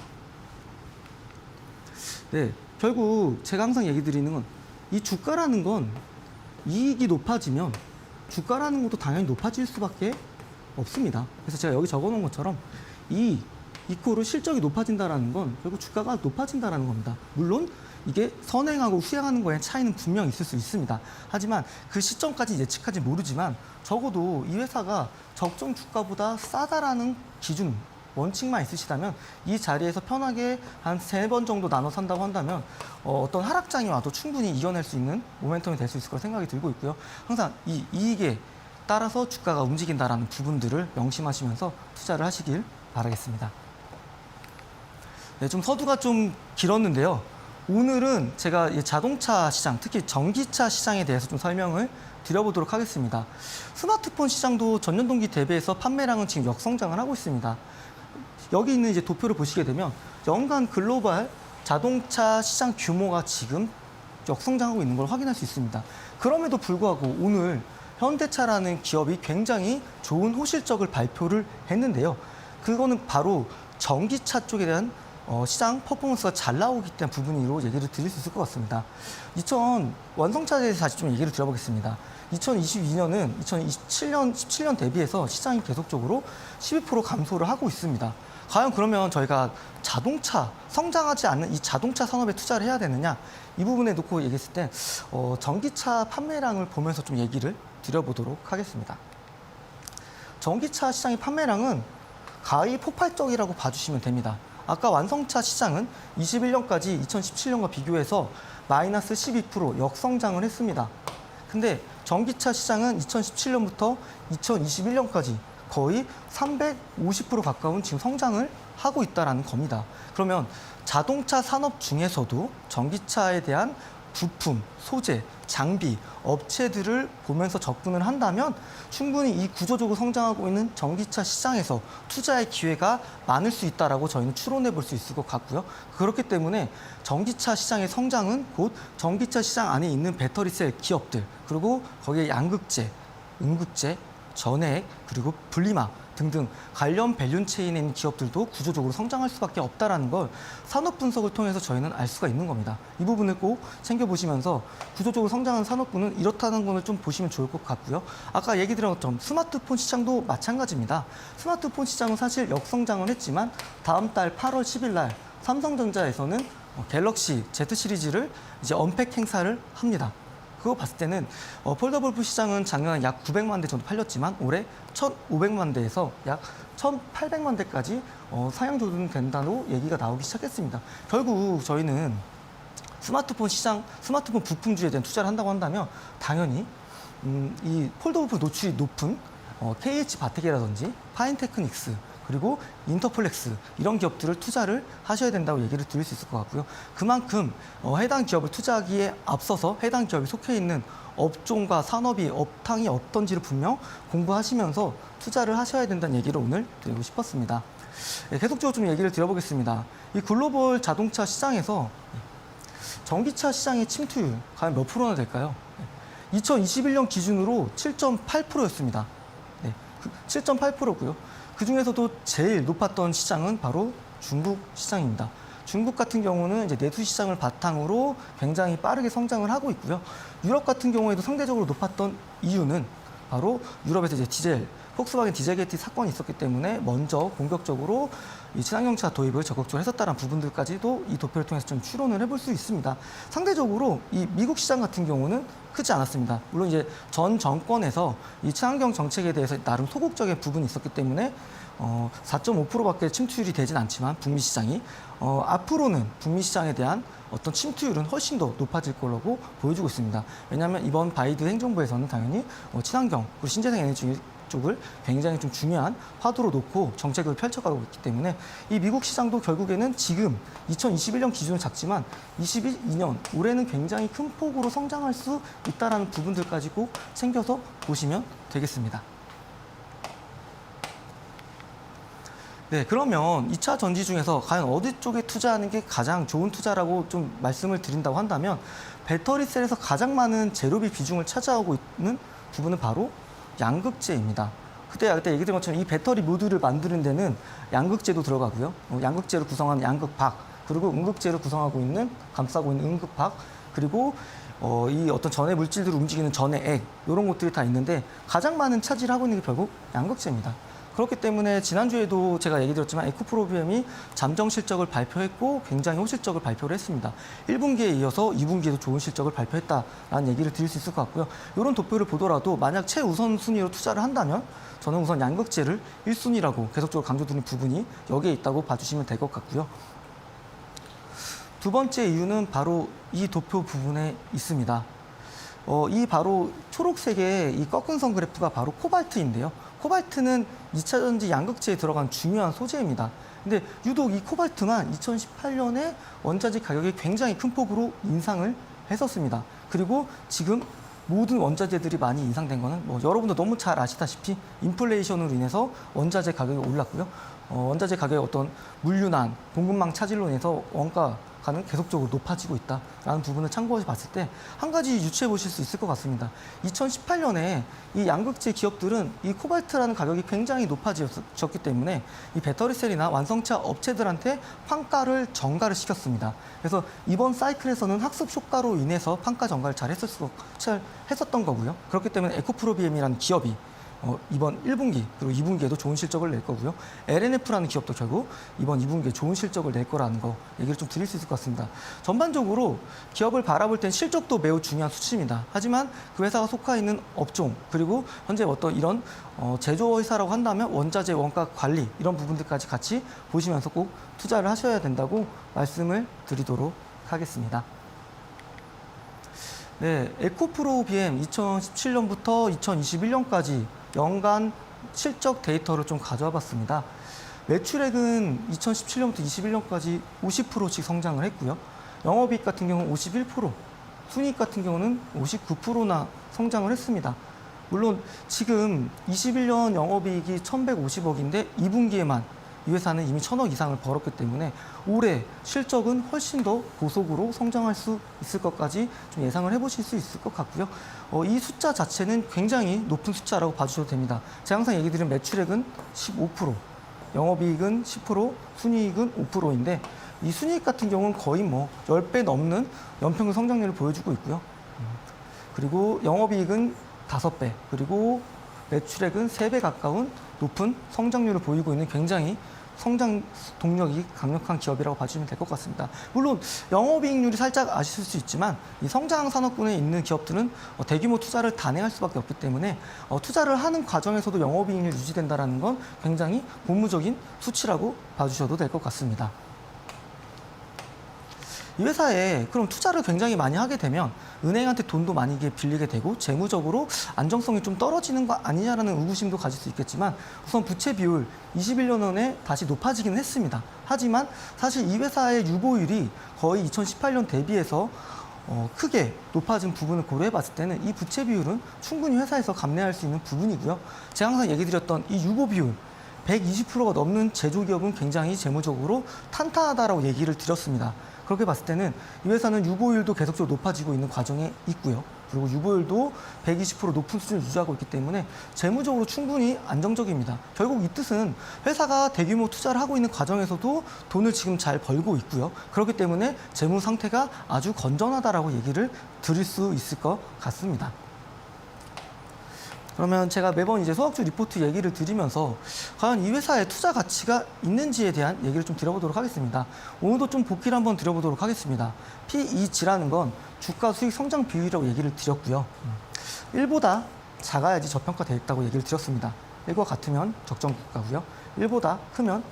네, 결국 제가 항상 얘기 드리는 건 이 주가라는 건 이익이 높아지면 주가라는 것도 당연히 높아질 수밖에 없습니다. 그래서 제가 여기 적어놓은 것처럼 이코르 실적이 높아진다는 건 결국 주가가 높아진다는 겁니다. 물론 이게 선행하고 수행하는 거에 차이는 분명히 있을 수 있습니다. 하지만 그 시점까지 예측하지 모르지만 적어도 이 회사가 적정 주가보다 싸다라는 기준, 원칙만 있으시다면 이 자리에서 편하게 한 3번 정도 나눠 산다고 한다면 어떤 하락장이 와도 충분히 이겨낼 수 있는 모멘텀이 될 수 있을 거라 생각이 들고 있고요. 항상 이 이익에 따라서 주가가 움직인다라는 부분들을 명심하시면서 투자를 하시길 바라겠습니다. 네, 좀 서두가 좀 길었는데요. 오늘은 제가 자동차 시장, 특히 전기차 시장에 대해서 좀 설명을 드려보도록 하겠습니다. 스마트폰 시장도 전년 동기 대비해서 판매량은 지금 역성장을 하고 있습니다. 여기 있는 이제 도표를 보시게 되면 연간 글로벌 자동차 시장 규모가 지금 역성장하고 있는 걸 확인할 수 있습니다. 그럼에도 불구하고 오늘 현대차라는 기업이 굉장히 좋은 호실적을 발표를 했는데요. 그거는 바로 전기차 쪽에 대한 시장 퍼포먼스가 잘 나오기 때문에 부분으로 얘기를 드릴 수 있을 것 같습니다. 완성차에 대해서 다시 좀 얘기를 드려보겠습니다. 2022년은 17년 대비해서 시장이 계속적으로 12% 감소를 하고 있습니다. 과연 그러면 저희가 자동차, 성장하지 않는 이 자동차 산업에 투자를 해야 되느냐? 이 부분에 놓고 얘기했을 때 전기차 판매량을 보면서 좀 얘기를 드려보도록 하겠습니다. 전기차 시장의 판매량은 가히 폭발적이라고 봐주시면 됩니다. 아까 완성차 시장은 21년까지 2017년과 비교해서 마이너스 12% 역성장을 했습니다. 근데 전기차 시장은 2017년부터 2021년까지 거의 350% 가까운 지금 성장을 하고 있다는 겁니다. 그러면 자동차 산업 중에서도 전기차에 대한 부품, 소재, 장비, 업체들을 보면서 접근을 한다면 충분히 이 구조적으로 성장하고 있는 전기차 시장에서 투자의 기회가 많을 수 있다라고 저희는 추론해 볼 수 있을 것 같고요. 그렇기 때문에 전기차 시장의 성장은 곧 전기차 시장 안에 있는 배터리셀 기업들, 그리고 거기에 양극재, 음극재, 전해액, 그리고 분리막 등등 관련 밸류체인에 있는 기업들도 구조적으로 성장할 수밖에 없다는 걸 산업 분석을 통해서 저희는 알 수가 있는 겁니다. 이 부분을 꼭 챙겨보시면서 구조적으로 성장하는 산업군은 이렇다는 것을 좀 보시면 좋을 것 같고요. 아까 얘기 드린 것처럼 스마트폰 시장도 마찬가지입니다. 스마트폰 시장은 사실 역성장을 했지만 다음 달 8월 10일 날 삼성전자에서는 갤럭시 Z 시리즈를 이제 언팩 행사를 합니다. 그거 봤을 때는 폴더블 시장은 작년에 약 900만 대 정도 팔렸지만 올해 1,500만 대에서 약 1,800만 대까지 사양 조정된다고 얘기가 나오기 시작했습니다. 결국 저희는 스마트폰 시장, 스마트폰 부품주에 대한 투자를 한다고 한다면 당연히 이 폴더블 노출이 높은 KH 바텍이라든지 파인테크닉스, 그리고 인터플렉스 이런 기업들을 투자를 하셔야 된다고 얘기를 드릴 수 있을 것 같고요. 그만큼 해당 기업을 투자하기에 앞서서 해당 기업이 속해 있는 업종과 산업이 업탕이 어떤지를 분명 공부하시면서 투자를 하셔야 된다는 얘기를 오늘 드리고 싶었습니다. 계속적으로 좀 얘기를 드려보겠습니다. 이 글로벌 자동차 시장에서 전기차 시장의 침투율 과연 몇 프로나 될까요? 2021년 기준으로 7.8%였습니다. 7.8%고요. 그중에서도 제일 높았던 시장은 바로 중국 시장입니다. 중국 같은 경우는 이제 내수 시장을 바탕으로 굉장히 빠르게 성장을 하고 있고요. 유럽 같은 경우에도 상대적으로 높았던 이유는 바로 유럽에서 이제 폭스바겐 디젤게이트 사건이 있었기 때문에 먼저 공격적으로 이 친환경차 도입을 적극적으로 했었다는 부분들까지도 이 도표를 통해서 좀 추론을 해볼 수 있습니다. 상대적으로 이 미국 시장 같은 경우는 크지 않았습니다. 물론 이제 전 정권에서 이 친환경 정책에 대해서 나름 소극적인 부분이 있었기 때문에 4.5%밖에 침투율이 되진 않지만 북미 시장이 앞으로는 북미 시장에 대한 어떤 침투율은 훨씬 더 높아질 거라고 보여주고 있습니다. 왜냐하면 이번 바이든 행정부에서는 당연히 친환경 그리고 신재생 에너지 쪽을 굉장히 좀 중요한 화두로 놓고 정책을 펼쳐가고 있기 때문에 이 미국 시장도 결국에는 지금 2021년 기준은 작지만 22년 올해는 굉장히 큰 폭으로 성장할 수 있다는 부분들까지 꼭 챙겨서 보시면 되겠습니다. 네, 그러면 2차 전지 중에서 과연 어디 쪽에 투자하는 게 가장 좋은 투자라고 좀 말씀을 드린다고 한다면 배터리셀에서 가장 많은 재료비 비중을 차지하고 있는 부분은 바로 양극재입니다. 그때 얘기 드린 것처럼 이 배터리 모듈을 만드는 데는 양극재도 들어가고요. 양극재를 구성하는 양극박, 그리고 음극재를 구성하고 있는, 감싸고 있는 음극박, 그리고 이 어떤 전해 물질들을 움직이는 전해액, 이런 것들이 다 있는데 가장 많은 차지를 하고 있는 게 결국 양극재입니다. 그렇기 때문에 지난주에도 제가 얘기 드렸지만 에코프로비엠이 잠정 실적을 발표했고 굉장히 호실적을 발표를 했습니다. 1분기에 이어서 2분기에도 좋은 실적을 발표했다라는 얘기를 드릴 수 있을 것 같고요. 이런 도표를 보더라도 만약 최우선 순위로 투자를 한다면 저는 우선 양극재를 1순위라고 계속적으로 강조드리는 부분이 여기에 있다고 봐주시면 될 것 같고요. 두 번째 이유는 바로 이 도표 부분에 있습니다. 이 바로 초록색의 이 꺾은 선 그래프가 바로 코발트인데요. 코발트는 2차 전지 양극재에 들어간 중요한 소재입니다. 근데 유독 이 코발트만 2018년에 원자재 가격이 굉장히 큰 폭으로 인상을 했었습니다. 그리고 지금 모든 원자재들이 많이 인상된 거는 여러분도 너무 잘 아시다시피 인플레이션으로 인해서 원자재 가격이 올랐고요. 원자재 가격의 어떤 물류난, 공급망 차질로 인해서 원가 주가는 계속적으로 높아지고 있다라는 부분을 참고해 봤을 때 한 가지 유추해 보실 수 있을 것 같습니다. 2018년에 이 양극재 기업들은 이 코발트라는 가격이 굉장히 높아졌기 때문에 이 배터리셀이나 완성차 업체들한테 판가를 정가를 시켰습니다. 그래서 이번 사이클에서는 학습 효과로 인해서 판가 정가를 잘 했었던 거고요. 그렇기 때문에 에코프로비엠이라는 기업이 이번 1분기 그리고 2분기에도 좋은 실적을 낼 거고요. LNF라는 기업도 결국 이번 2분기에 좋은 실적을 낼 거라는 거 얘기를 좀 드릴 수 있을 것 같습니다. 전반적으로 기업을 바라볼 땐 실적도 매우 중요한 수치입니다. 하지만 그 회사가 속해 있는 업종 그리고 현재 어떤 이런 제조회사라고 한다면 원자재 원가 관리 이런 부분들까지 같이 보시면서 꼭 투자를 하셔야 된다고 말씀을 드리도록 하겠습니다. 네, 에코프로 BM 2017년부터 2021년까지 연간 실적 데이터를 좀 가져와 봤습니다. 매출액은 2017년부터 21년까지 50%씩 성장을 했고요. 영업이익 같은 경우는 51%, 순이익 같은 경우는 59%나 성장을 했습니다. 물론 지금 21년 영업이익이 1,150억인데 2분기에만 이 회사는 이미 1,000억 이상을 벌었기 때문에 올해 실적은 훨씬 더 고속으로 성장할 수 있을 것까지 좀 예상을 해보실 수 있을 것 같고요. 이 숫자 자체는 굉장히 높은 숫자라고 봐주셔도 됩니다. 제가 항상 얘기 드린 매출액은 15%, 영업이익은 10%, 순이익은 5%인데 이 순이익 같은 경우는 거의 뭐 10배 넘는 연평균 성장률을 보여주고 있고요. 그리고 영업이익은 5배, 그리고 매출액은 3배 가까운 높은 성장률을 보이고 있는 굉장히 성장 동력이 강력한 기업이라고 봐주시면 될 것 같습니다. 물론 영업이익률이 살짝 아실 수 있지만 이 성장 산업군에 있는 기업들은 대규모 투자를 단행할 수밖에 없기 때문에 투자를 하는 과정에서도 영업이익률이 유지된다는 건 굉장히 고무적인 수치라고 봐주셔도 될 것 같습니다. 이 회사에 그럼 투자를 굉장히 많이 하게 되면 은행한테 돈도 많이 빌리게 되고 재무적으로 안정성이 좀 떨어지는 거 아니냐라는 의구심도 가질 수 있겠지만 우선 부채 비율 21년에 다시 높아지기는 했습니다. 하지만 사실 이 회사의 유보율이 거의 2018년 대비해서 크게 높아진 부분을 고려해 봤을 때는 이 부채 비율은 충분히 회사에서 감내할 수 있는 부분이고요. 제가 항상 얘기 드렸던 이 유보 비율 120%가 넘는 제조기업은 굉장히 재무적으로 탄탄하다라고 얘기를 드렸습니다. 그렇게 봤을 때는 이 회사는 유보율도 계속적으로 높아지고 있는 과정에 있고요. 그리고 유보율도 120% 높은 수준을 유지하고 있기 때문에 재무적으로 충분히 안정적입니다. 결국 이 뜻은 회사가 대규모 투자를 하고 있는 과정에서도 돈을 지금 잘 벌고 있고요. 그렇기 때문에 재무 상태가 아주 건전하다라고 얘기를 드릴 수 있을 것 같습니다. 그러면 제가 매번 이제 소학주 리포트 얘기를 드리면서 과연 이 회사에 투자 가치가 있는지에 대한 얘기를 좀 드려보도록 하겠습니다. 오늘도 좀 복기를 한번 드려보도록 하겠습니다. PEG라는 건 주가 수익 성장 비율이라고 얘기를 드렸고요. 1보다 작아야지 저평가되어 있다고 얘기를 드렸습니다. 1과 같으면 적정 주가고요. 1보다 크면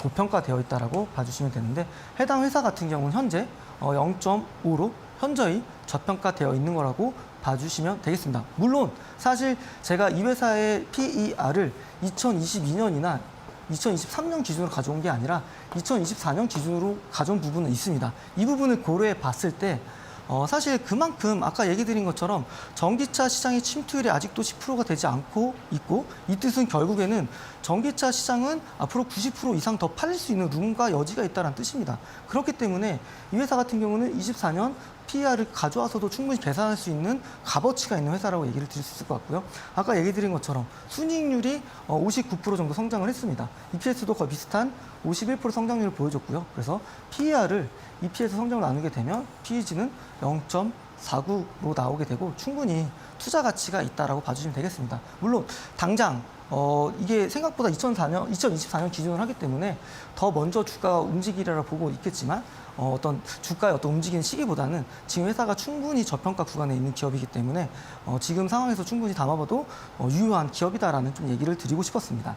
고평가되어 있다고 봐주시면 되는데 해당 회사 같은 경우는 현재 0.5로 현저히 저평가되어 있는 거라고 봐주시면 되겠습니다. 물론 사실 제가 이 회사의 PER을 2022년이나 2023년 기준으로 가져온 게 아니라 2024년 기준으로 가져온 부분은 있습니다. 이 부분을 고려해 봤을 때 사실 그만큼 아까 얘기 드린 것처럼 전기차 시장의 침투율이 아직도 10%가 되지 않고 있고 이 뜻은 결국에는 전기차 시장은 앞으로 90% 이상 더 팔릴 수 있는 룸과 여지가 있다는 뜻입니다. 그렇기 때문에 이 회사 같은 경우는 24년 PER을 가져와서도 충분히 계산할 수 있는 값어치가 있는 회사라고 얘기를 드릴 수 있을 것 같고요. 아까 얘기 드린 것처럼 순이익률이 59% 정도 성장을 했습니다. EPS도 거의 비슷한 51% 성장률을 보여줬고요. 그래서 PER을 EPS 성장을 나누게 되면 PEG는 0.49로 나오게 되고 충분히 투자 가치가 있다라고 봐주시면 되겠습니다. 물론 당장 이게 생각보다 2024년 기준으로 하기 때문에 더 먼저 주가가 움직이리라 보고 있겠지만 어떤 주가의 어떤 움직이는 시기보다는 지금 회사가 충분히 저평가 구간에 있는 기업이기 때문에 지금 상황에서 충분히 담아봐도 유효한 기업이다라는 좀 얘기를 드리고 싶었습니다.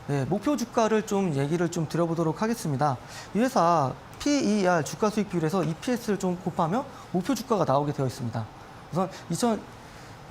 네, 목표 주가를 좀 얘기를 좀 드려보도록 하겠습니다. 이 회사 PER 주가 수익 비율에서 EPS를 좀 곱하면 목표 주가가 나오게 되어 있습니다. 우선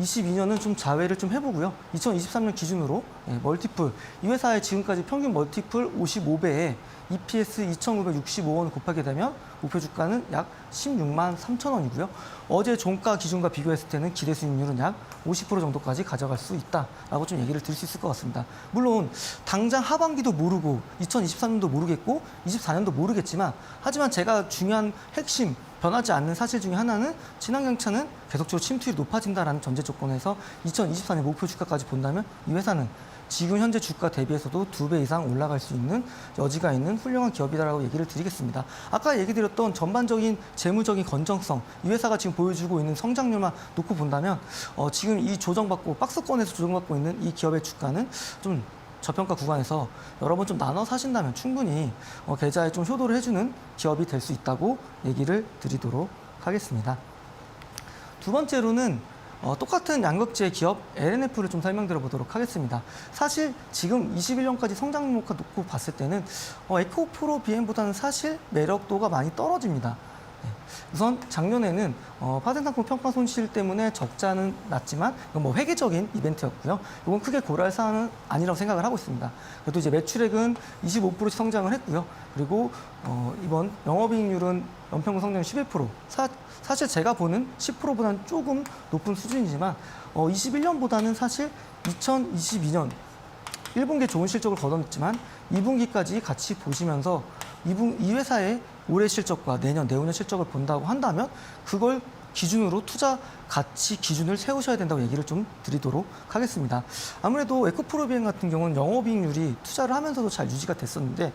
22년은 좀 자회를 좀 해보고요. 2023년 기준으로 멀티플, 이 회사의 지금까지 평균 멀티플 55배에 EPS 2,965원 곱하게 되면 목표 주가는 약 16만 3천 원이고요. 어제 종가 기준과 비교했을 때는 기대 수익률은 약 50% 정도까지 가져갈 수 있다라고 좀 얘기를 드릴 수 있을 것 같습니다. 물론 당장 하반기도 모르고 2023년도 모르겠고 24년도 모르겠지만 하지만 제가 중요한 핵심 변하지 않는 사실 중에 하나는 친환경차는 계속적으로 침투율이 높아진다라는 전제 조건에서 2024년 목표 주가까지 본다면 이 회사는 지금 현재 주가 대비해서도 2배 이상 올라갈 수 있는 여지가 있는 훌륭한 기업이다라고 얘기를 드리겠습니다. 아까 얘기 드렸던 전반적인 재무적인 건전성, 이 회사가 지금 보여주고 있는 성장률만 놓고 본다면 지금 이 조정받고 박스권에서 조정받고 있는 이 기업의 주가는 좀 저평가 구간에서 여러 번 좀 나눠 사신다면 충분히 계좌에 좀 효도를 해주는 기업이 될 수 있다고 얘기를 드리도록 하겠습니다. 두 번째로는 똑같은 양극재 기업 LNF를 좀 설명드려 보도록 하겠습니다. 사실 지금 21년까지 성장 목표 놓고 봤을 때는 에코프로 BM보다는 사실 매력도가 많이 떨어집니다. 우선 작년에는 파생 상품 평가 손실 때문에 적자는 났지만 이건 뭐 회계적인 이벤트였고요. 이건 크게 고려할 사안은 아니라고 생각을 하고 있습니다. 그래도 이제 매출액은 25% 성장을 했고요. 그리고 이번 영업이익률은 연평균 성장률 11%. 사실 제가 보는 10%보다는 조금 높은 수준이지만 21년보다는 사실 2022년 1분기에 좋은 실적을 거뒀지만 2분기까지 같이 보시면서 이 회사의 올해 실적과 내후년 실적을 본다고 한다면 그걸 기준으로 투자 가치 기준을 세우셔야 된다고 얘기를 좀 드리도록 하겠습니다. 아무래도 에코프로비엔 같은 경우는 영업이익률이 투자를 하면서도 잘 유지가 됐었는데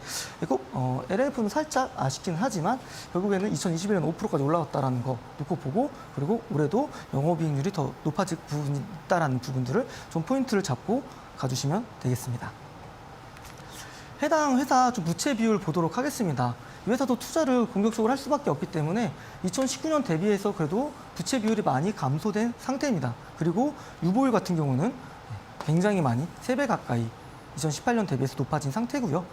LNF는 살짝 아쉽긴 하지만 결국에는 2021년 5%까지 올라갔다는 거 놓고 보고 그리고 올해도 영업이익률이 더 높아질 부분이 있다는 부분들을 좀 포인트를 잡고 가주시면 되겠습니다. 해당 회사 좀 부채 비율 보도록 하겠습니다. 이 회사도 투자를 공격적으로 할 수밖에 없기 때문에 2019년 대비해서 그래도 부채 비율이 많이 감소된 상태입니다. 그리고 유보율 같은 경우는 굉장히 많이 3배 가까이 2018년 대비해서 높아진 상태고요.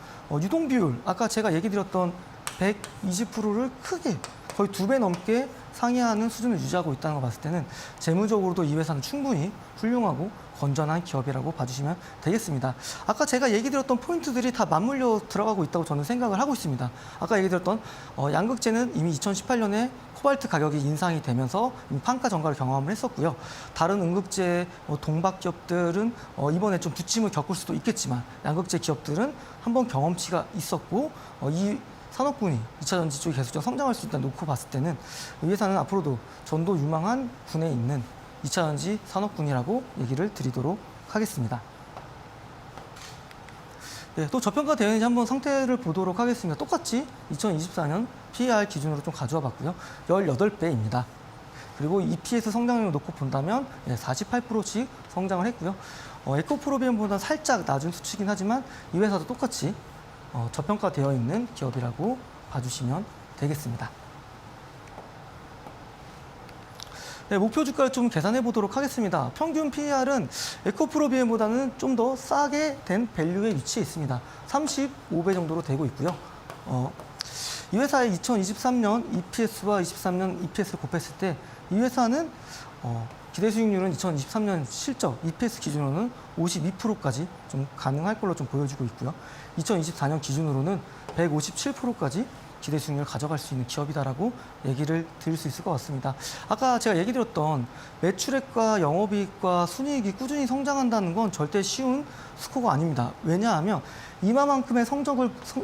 유동 비율, 아까 제가 얘기 드렸던 120%를 크게 거의 2배 넘게 상회하는 수준을 유지하고 있다는 거 봤을 때는 재무적으로도 이 회사는 충분히 훌륭하고 건전한 기업이라고 봐주시면 되겠습니다. 아까 제가 얘기 드렸던 포인트들이 다 맞물려 들어가고 있다고 저는 생각을 하고 있습니다. 아까 얘기 드렸던 양극재는 이미 2018년에 코발트 가격이 인상이 되면서 이미 판가 전가를 경험을 했었고요. 다른 음극재 동박 기업들은 이번에 좀 부침을 겪을 수도 있겠지만 양극재 기업들은 한번 경험치가 있었고 이 산업군이 2차 전지 쪽이 계속적으로 성장할 수 있다는 놓고 봤을 때는 이 회사는 앞으로도 전도 유망한 군에 있는 2차 전지 산업군이라고 얘기를 드리도록 하겠습니다. 네, 또 저평가 되는지 한번 상태를 보도록 하겠습니다. 똑같이 2024년 PER 기준으로 좀 가져와 봤고요. 18배입니다. 그리고 EPS 성장률을 놓고 본다면 48%씩 성장을 했고요. 에코프로비엔보다 살짝 낮은 수치긴 하지만 이 회사도 똑같이 저평가되어 있는 기업이라고 봐주시면 되겠습니다. 네, 목표 주가를 좀 계산해 보도록 하겠습니다. 평균 PER은 에코프로비엔보다는 좀 더 싸게 된 밸류에 위치해 있습니다. 35배 정도로 되고 있고요. 이 회사의 2023년 EPS와 23년 EPS를 곱했을 때 이 회사는 기대 수익률은 2023년 실적 EPS 기준으로는 52%까지 좀 가능할 걸로 좀 보여지고 있고요. 2024년 기준으로는 157%까지 기대 수익률을 가져갈 수 있는 기업이다라고 얘기를 드릴 수 있을 것 같습니다. 아까 제가 얘기 드렸던 매출액과 영업이익과 순이익이 꾸준히 성장한다는 건 절대 쉬운 스코어가 아닙니다. 왜냐하면 이만큼의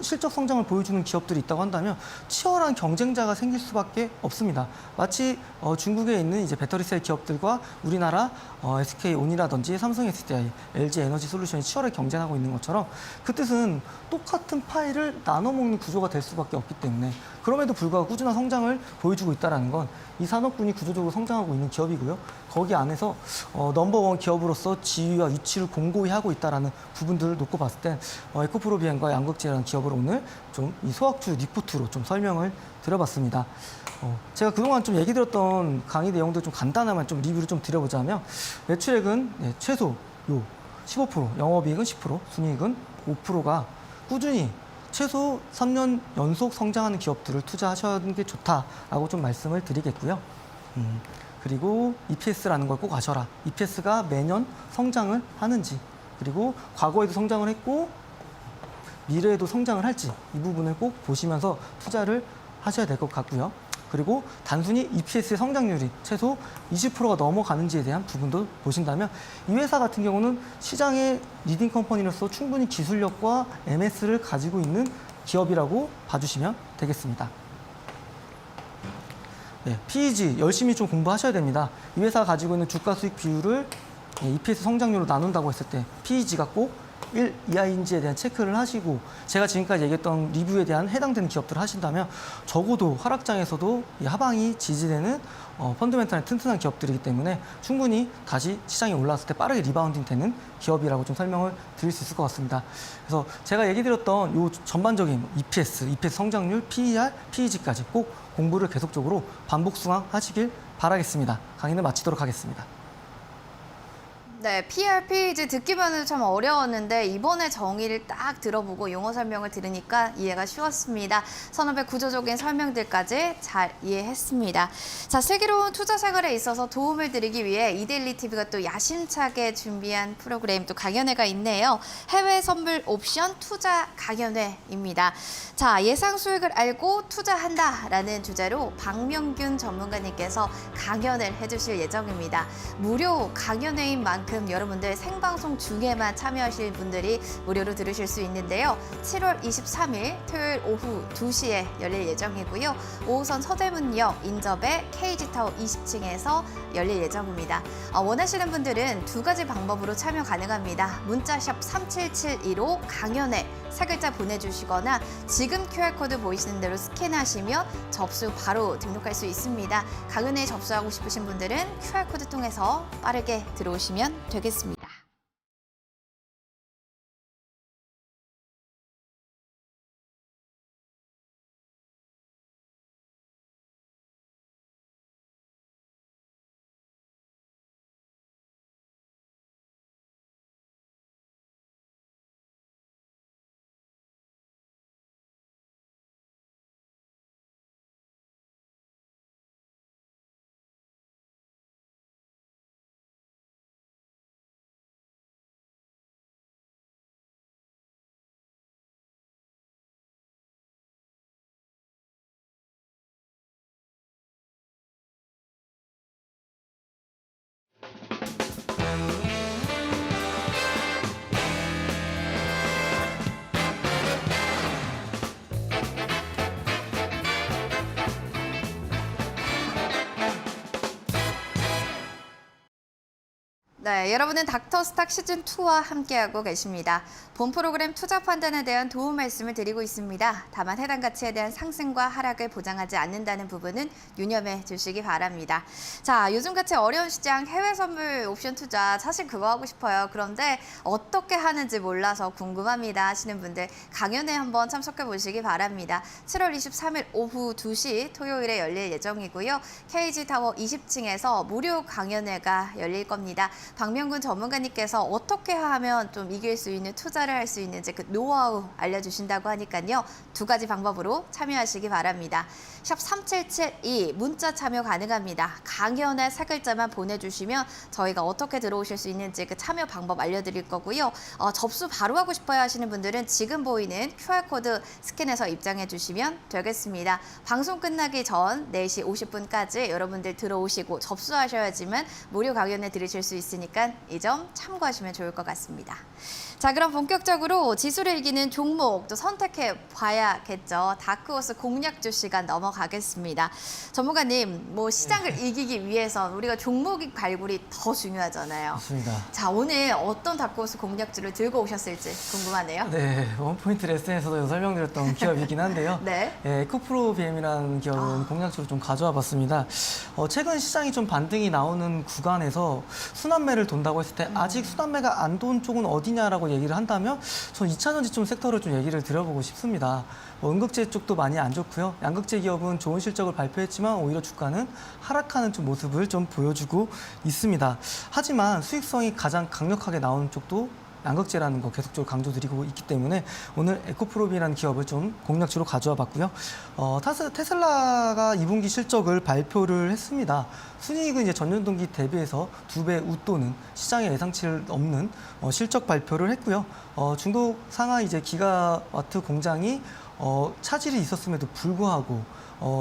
실적 성장을 보여주는 기업들이 있다고 한다면 치열한 경쟁자가 생길 수밖에 없습니다. 마치 중국에 있는 이제 배터리셀 기업들과 우리나라 SK온이라든지 삼성 SDI, LG 에너지 솔루션이 치열하게 경쟁하고 있는 것처럼 그 뜻은 똑같은 파이를 나눠 먹는 구조가 될 수밖에 없기 때문에 그럼에도 불구하고 꾸준한 성장을 보여주고 있다는 건 이 산업군이 구조적으로 성장하고 있는 기업이고요. 거기 안에서 넘버원 기업으로서 지위와 위치를 공고히 하고 있다는 부분들을 놓고 봤을 땐 에코프로비엔과 양극재라는 기업을 오늘 좀 이 소학주 리포트로 좀 설명을 드려봤습니다. 제가 그동안 좀 얘기 드렸던 강의 내용들 좀 간단하면 좀 리뷰를 좀 드려보자면 매출액은 최소 15%, 영업이익은 10%, 순이익은 5%가 꾸준히 최소 3년 연속 성장하는 기업들을 투자하시는 게 좋다라고 좀 말씀을 드리겠고요. 그리고 EPS라는 걸 꼭 아셔라. EPS가 매년 성장을 하는지, 그리고 과거에도 성장을 했고 미래에도 성장을 할지 이 부분을 꼭 보시면서 투자를 하셔야 될 것 같고요. 그리고 단순히 EPS의 성장률이 최소 20%가 넘어가는지에 대한 부분도 보신다면 이 회사 같은 경우는 시장의 리딩 컴퍼니로서 충분히 기술력과 MS를 가지고 있는 기업이라고 봐주시면 되겠습니다. 네, PEG 열심히 좀 공부하셔야 됩니다. 이 회사가 가지고 있는 주가 수익 비율을 EPS 성장률로 나눈다고 했을 때 PEG가 꼭 1 이하인지에 대한 체크를 하시고, 제가 지금까지 얘기했던 리뷰에 대한 해당되는 기업들을 하신다면 적어도 하락장에서도 이 하방이 지지되는 펀드멘탈이 튼튼한 기업들이기 때문에 충분히 다시 시장이 올라왔을 때 빠르게 리바운딩 되는 기업이라고 좀 설명을 드릴 수 있을 것 같습니다. 그래서 제가 얘기 드렸던 요 전반적인 EPS 성장률, PER, PEG까지 꼭 공부를 계속적으로 반복 수강하시길 바라겠습니다. 강의는 마치도록 하겠습니다. 네, PRPG 듣기만으로 참 어려웠는데 이번에 정의를 딱 들어보고 용어 설명을 들으니까 이해가 쉬웠습니다. 선업의 구조적인 설명들까지 잘 이해했습니다. 자, 슬기로운 투자 생활에 있어서 도움을 드리기 위해 이데일리 TV가 또 야심차게 준비한 프로그램 또 강연회가 있네요. 해외 선물 옵션 투자 강연회입니다. 자, 예상 수익을 알고 투자한다라는 주제로 박명균 전문가님께서 강연을 해주실 예정입니다. 무료 강연회인 만큼 여러분들 생방송 중에만 참여하실 분들이 무료로 들으실 수 있는데요. 7월 23일 토요일 오후 2시에 열릴 예정이고요. 5호선 서대문역 인접의 KG타워 20층에서 열릴 예정입니다. 원하시는 분들은 두 가지 방법으로 참여 가능합니다. 문자샵 3772로 강연회 세 글자 보내주시거나 지금 QR코드 보이시는 대로 스캔하시면 접수 바로 등록할 수 있습니다. 강연회에 접수하고 싶으신 분들은 QR코드 통해서 빠르게 들어오시면 되겠습니다. 네, 여러분은 닥터스탁 시즌2와 함께하고 계십니다. 본 프로그램 투자 판단에 대한 도움 말씀을 드리고 있습니다. 다만 해당 가치에 대한 상승과 하락을 보장하지 않는다는 부분은 유념해 주시기 바랍니다. 자, 요즘같이 어려운 시장 해외 선물 옵션 투자 사실 그거 하고 싶어요. 그런데 어떻게 하는지 몰라서 궁금합니다 하시는 분들 강연에 한번 참석해 보시기 바랍니다. 7월 23일 오후 2시 토요일에 열릴 예정이고요. KG타워 20층에서 무료 강연회가 열릴 겁니다. 박명균 전문가님께서 어떻게 하면 좀 이길 수 있는 투자를 할 수 있는지 그 노하우 알려주신다고 하니까요. 두 가지 방법으로 참여하시기 바랍니다. 샵 3772 문자 참여 가능합니다. 강연의 세 글자만 보내주시면 저희가 어떻게 들어오실 수 있는지 그 참여 방법 알려드릴 거고요. 접수 바로 하고 싶어요 하시는 분들은 지금 보이는 QR코드 스캔해서 입장해 주시면 되겠습니다. 방송 끝나기 전 4시 50분까지 여러분들 들어오시고 접수하셔야지만 무료 강연에 들으실 수 있으니까 이 점 참고하시면 좋을 것 같습니다. 자, 그럼 본격적으로 지수를 이기는 종목 또 선택해 봐야겠죠. 다크호스 공략주 시간 넘어가겠습니다. 전문가님, 뭐 시장을 이기기 위해서 우리가 종목이 발굴이 더 중요하잖아요. 맞습니다. 자, 오늘 어떤 다크호스 공략주를 들고 오셨을지 궁금하네요. 네, 원포인트 레슨에서도 설명드렸던 기업이긴 한데요. 네. 에코프로 BM이라는 기업은 공략주로 좀 가져와 봤습니다. 최근 시장이 좀 반등이 나오는 구간에서 순환매를 돈다고 했을 때 아직 순환매가 안 돈 쪽은 어디냐라고 얘기를 한다면 전 2차전지 색터를 좀 얘기를 드려보고 싶습니다. 음극재 쪽도 많이 안 좋고요. 양극재 기업은 좋은 실적을 발표했지만 오히려 주가는 하락하는 좀 모습을 좀 보여주고 있습니다. 하지만 수익성이 가장 강력하게 나오는 쪽도 양극재라는 거 계속적으로 강조드리고 있기 때문에 오늘 에코프로비라는 기업을 좀 공략주로 가져와 봤고요. 테슬라가 2분기 실적을 발표를 했습니다. 순이익은 이제 전년동기 대비해서 2배 웃도는 시장의 예상치를 넘는 실적 발표를 했고요. 중국 상하이 이제 기가와트 공장이 차질이 있었음에도 불구하고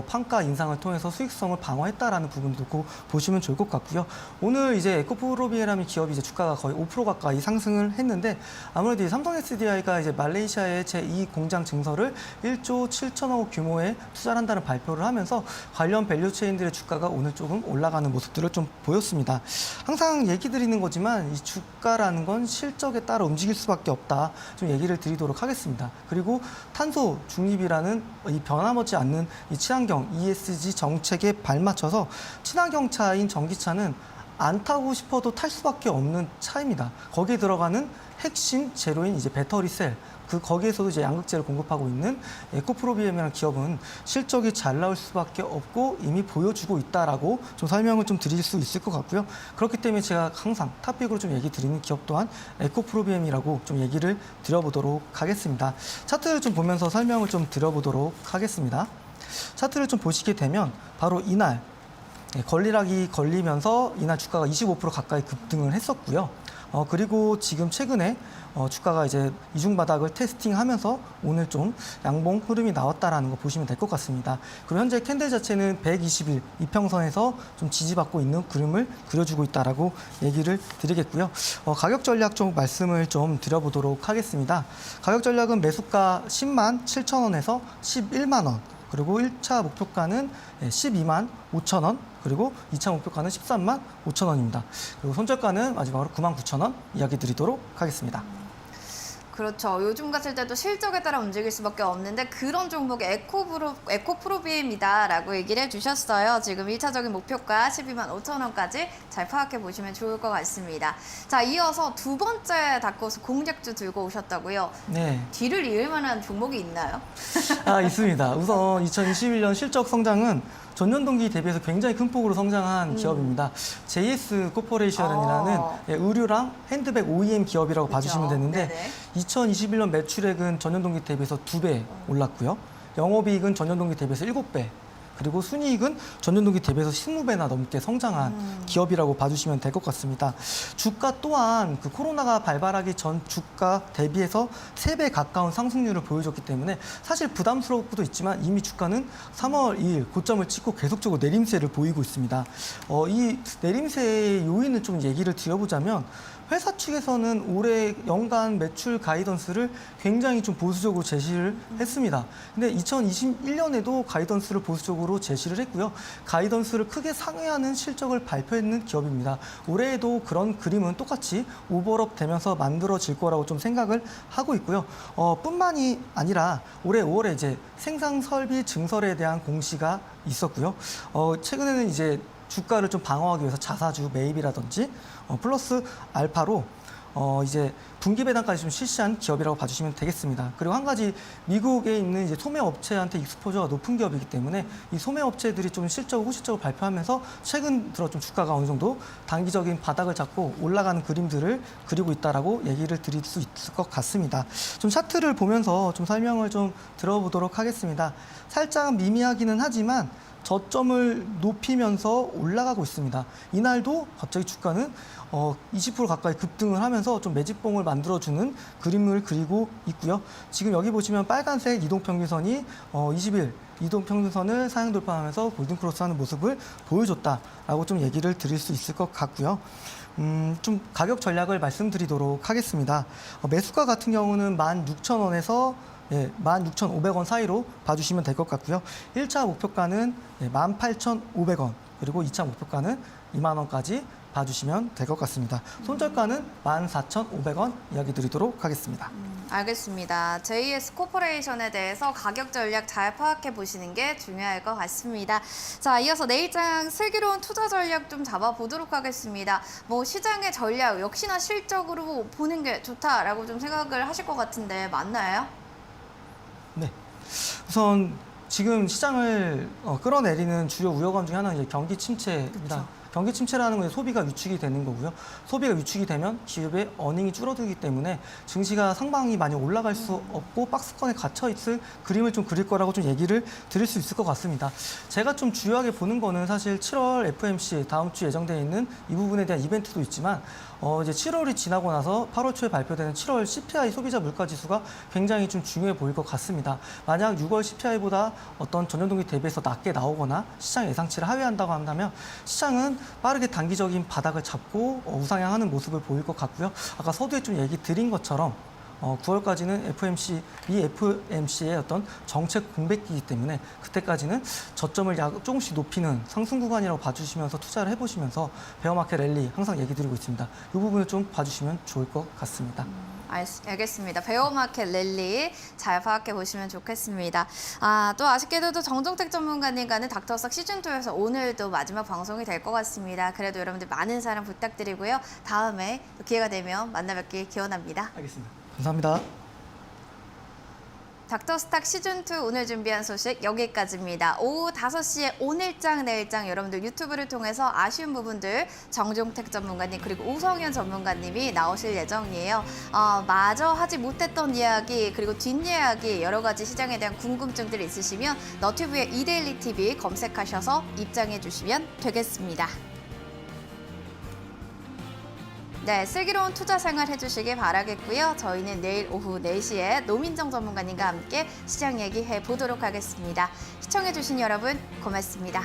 판가 인상을 통해서 수익성을 방어했다라는 부분도 보시면 좋을 것 같고요. 오늘 이제 에코프로비에라는 기업이 이제 주가가 거의 5% 가까이 상승을 했는데 아무래도 이 삼성 SDI가 이제 말레이시아의 제2 공장 증설을 1조 7천억 규모의 투자를 한다는 발표를 하면서 관련 밸류 체인들의 주가가 오늘 조금 올라가는 모습들을 좀 보였습니다. 항상 얘기 드리는 거지만 이 주가라는 건 실적에 따라 움직일 수밖에 없다. 좀 얘기를 드리도록 하겠습니다. 그리고 탄소 중립이라는 이 변함없지 않는 이 친환경 ESG 정책에 발맞춰서 친환경 차인 전기차는 안 타고 싶어도 탈 수밖에 없는 차입니다. 거기에 들어가는 핵심 재료인 이제 배터리 셀, 거기에서도 이제 양극재를 공급하고 있는 에코프로비엠이라는 기업은 실적이 잘 나올 수밖에 없고 이미 보여주고 있다라고 좀 설명을 좀 드릴 수 있을 것 같고요. 그렇기 때문에 제가 항상 탑픽으로 좀 얘기 드리는 기업 또한 에코프로비엠이라고 좀 얘기를 드려보도록 하겠습니다. 차트를 좀 보면서 설명을 좀 드려보도록 하겠습니다. 차트를 좀 보시게 되면 바로 이날 걸리락이 걸리면서 이날 주가가 25% 가까이 급등을 했었고요. 그리고 지금 최근에 주가가 이제 이중 바닥을 테스팅하면서 오늘 좀 양봉 흐름이 나왔다라는 거 보시면 될 것 같습니다. 그리고 현재 캔들 자체는 120일 이평선에서 좀 지지받고 있는 그림을 그려주고 있다라고 얘기를 드리겠고요. 가격 전략 좀 말씀을 좀 드려보도록 하겠습니다. 가격 전략은 매수가 10만 7천 원에서 11만 원. 그리고 1차 목표가는 12만 5천 원, 그리고 2차 목표가는 13만 5천 원입니다. 그리고 손절가는 마지막으로 9만 9천 원 이야기 드리도록 하겠습니다. 그렇죠. 요즘 같을 때도 실적에 따라 움직일 수밖에 없는데 그런 종목이 에코프로비엠이다라고 얘기를 해주셨어요. 지금 1차적인 목표가 12만 5천 원까지 잘 파악해 보시면 좋을 것 같습니다. 자, 이어서 두 번째 다코스 공략주 들고 오셨다고요? 네. 뒤를 이을 만한 종목이 있나요? 있습니다. 우선 2021년 실적 성장은 전년 동기 대비해서 굉장히 큰 폭으로 성장한 기업입니다. JS 코퍼레이션이라는 의류랑 핸드백 OEM 기업이라고 봐주시면 되는데 네네. 2021년 매출액은 전년 동기 대비해서 2배 올랐고요. 영업이익은 전년 동기 대비해서 7배. 그리고 순이익은 전년 동기 대비해서 20배나 넘게 성장한 기업이라고 봐주시면 될 것 같습니다. 주가 또한 그 코로나가 발발하기 전 주가 대비해서 3배 가까운 상승률을 보여줬기 때문에 사실 부담스럽고도 있지만 이미 주가는 3월 2일 고점을 찍고 계속적으로 내림세를 보이고 있습니다. 이 내림세의 요인을 좀 얘기를 드려보자면 회사 측에서는 올해 연간 매출 가이던스를 굉장히 좀 보수적으로 제시를 했습니다. 근데 2021년에도 가이던스를 보수적으로 제시를 했고요. 가이던스를 크게 상회하는 실적을 발표했는 기업입니다. 올해에도 그런 그림은 똑같이 오버업 되면서 만들어질 거라고 좀 생각을 하고 있고요. 뿐만이 아니라 올해 5월에 이제 생산 설비 증설에 대한 공시가 있었고요. 최근에는 이제 주가를 좀 방어하기 위해서 자사주 매입이라든지 플러스 알파로 이제 분기 배당까지 좀 실시한 기업이라고 봐주시면 되겠습니다. 그리고 한 가지 미국에 있는 이제 소매 업체한테 익스포저가 높은 기업이기 때문에 이 소매 업체들이 좀 실적을 호실적으로 발표하면서 최근 들어 좀 주가가 어느 정도 단기적인 바닥을 잡고 올라가는 그림들을 그리고 있다라고 얘기를 드릴 수 있을 것 같습니다. 좀 차트를 보면서 좀 설명을 좀 들어보도록 하겠습니다. 살짝 미미하기는 하지만 저점을 높이면서 올라가고 있습니다. 이날도 갑자기 주가는 20% 가까이 급등을 하면서 좀 매집봉을 만들어주는 그림을 그리고 있고요. 지금 여기 보시면 빨간색 이동평균선이 20일 이동평균선을 상향 돌파하면서 골든크로스하는 모습을 보여줬다라고 좀 얘기를 드릴 수 있을 것 같고요. 좀 가격 전략을 말씀드리도록 하겠습니다. 매수가 같은 경우는 16,000원에서 16,500원 사이로 봐주시면 될 것 같고요. 1차 목표가는 18,500원, 그리고 2차 목표가는 2만 원까지 봐주시면 될 것 같습니다. 손절가는 14,500원 이야기 드리도록 하겠습니다. 알겠습니다. JS 코퍼레이션에 대해서 가격 전략 잘 파악해 보시는 게 중요할 것 같습니다. 자, 이어서 내일장 슬기로운 투자 전략 좀 잡아보도록 하겠습니다. 시장의 전략 역시나 실적으로 보는 게 좋다라고 좀 생각을 하실 것 같은데 맞나요? 네. 우선 지금 시장을 끌어내리는 주요 우려감 중에 하나는 이제 경기 침체입니다. 경기 침체라는 건 소비가 위축이 되는 거고요. 소비가 위축이 되면 기업의 어닝이 줄어들기 때문에 증시가 상방이 많이 올라갈 수 없고 박스권에 갇혀 있을 그림을 좀 그릴 거라고 좀 얘기를 드릴 수 있을 것 같습니다. 제가 좀 주요하게 보는 거는 사실 7월 FOMC 다음 주 예정되어 있는 이 부분에 대한 이벤트도 있지만 이제 7월이 지나고 나서 8월 초에 발표되는 7월 CPI 소비자 물가 지수가 굉장히 좀 중요해 보일 것 같습니다. 만약 6월 CPI보다 어떤 전년 동기 대비해서 낮게 나오거나 시장 예상치를 하회한다고 한다면 시장은 빠르게 단기적인 바닥을 잡고 우상향하는 모습을 보일 것 같고요. 아까 서두에 좀 얘기 드린 것처럼 9월까지는 미 FOMC의 어떤 정책 공백기이기 때문에 그때까지는 저점을 조금씩 높이는 상승 구간이라고 봐주시면서 투자를 해보시면서 베어마켓 랠리 항상 얘기 드리고 있습니다. 이 부분을 좀 봐주시면 좋을 것 같습니다. 알겠습니다. 베어마켓 랠리 잘 파악해 보시면 좋겠습니다. 또 아쉽게도 정종택 전문가님과는 닥터석 시즌2에서 오늘도 마지막 방송이 될 것 같습니다. 그래도 여러분들 많은 사랑 부탁드리고요. 다음에 또 기회가 되면 만나 뵙길 기원합니다. 알겠습니다. 감사합니다. 닥터스탁 시즌2 오늘 준비한 소식 여기까지입니다. 오후 5시에 오늘장 내일장 여러분들 유튜브를 통해서 아쉬운 부분들 정종택 전문가님 그리고 우성현 전문가님이 나오실 예정이에요. 마저 하지 못했던 이야기 그리고 뒷이야기 여러 가지 시장에 대한 궁금증들이 있으시면 너튜브의 이데일리 TV 검색하셔서 입장해 주시면 되겠습니다. 네, 슬기로운 투자 생활 해주시길 바라겠고요. 저희는 내일 오후 4시에 노민정 전문가님과 함께 시장 얘기해 보도록 하겠습니다. 시청해주신 여러분 고맙습니다.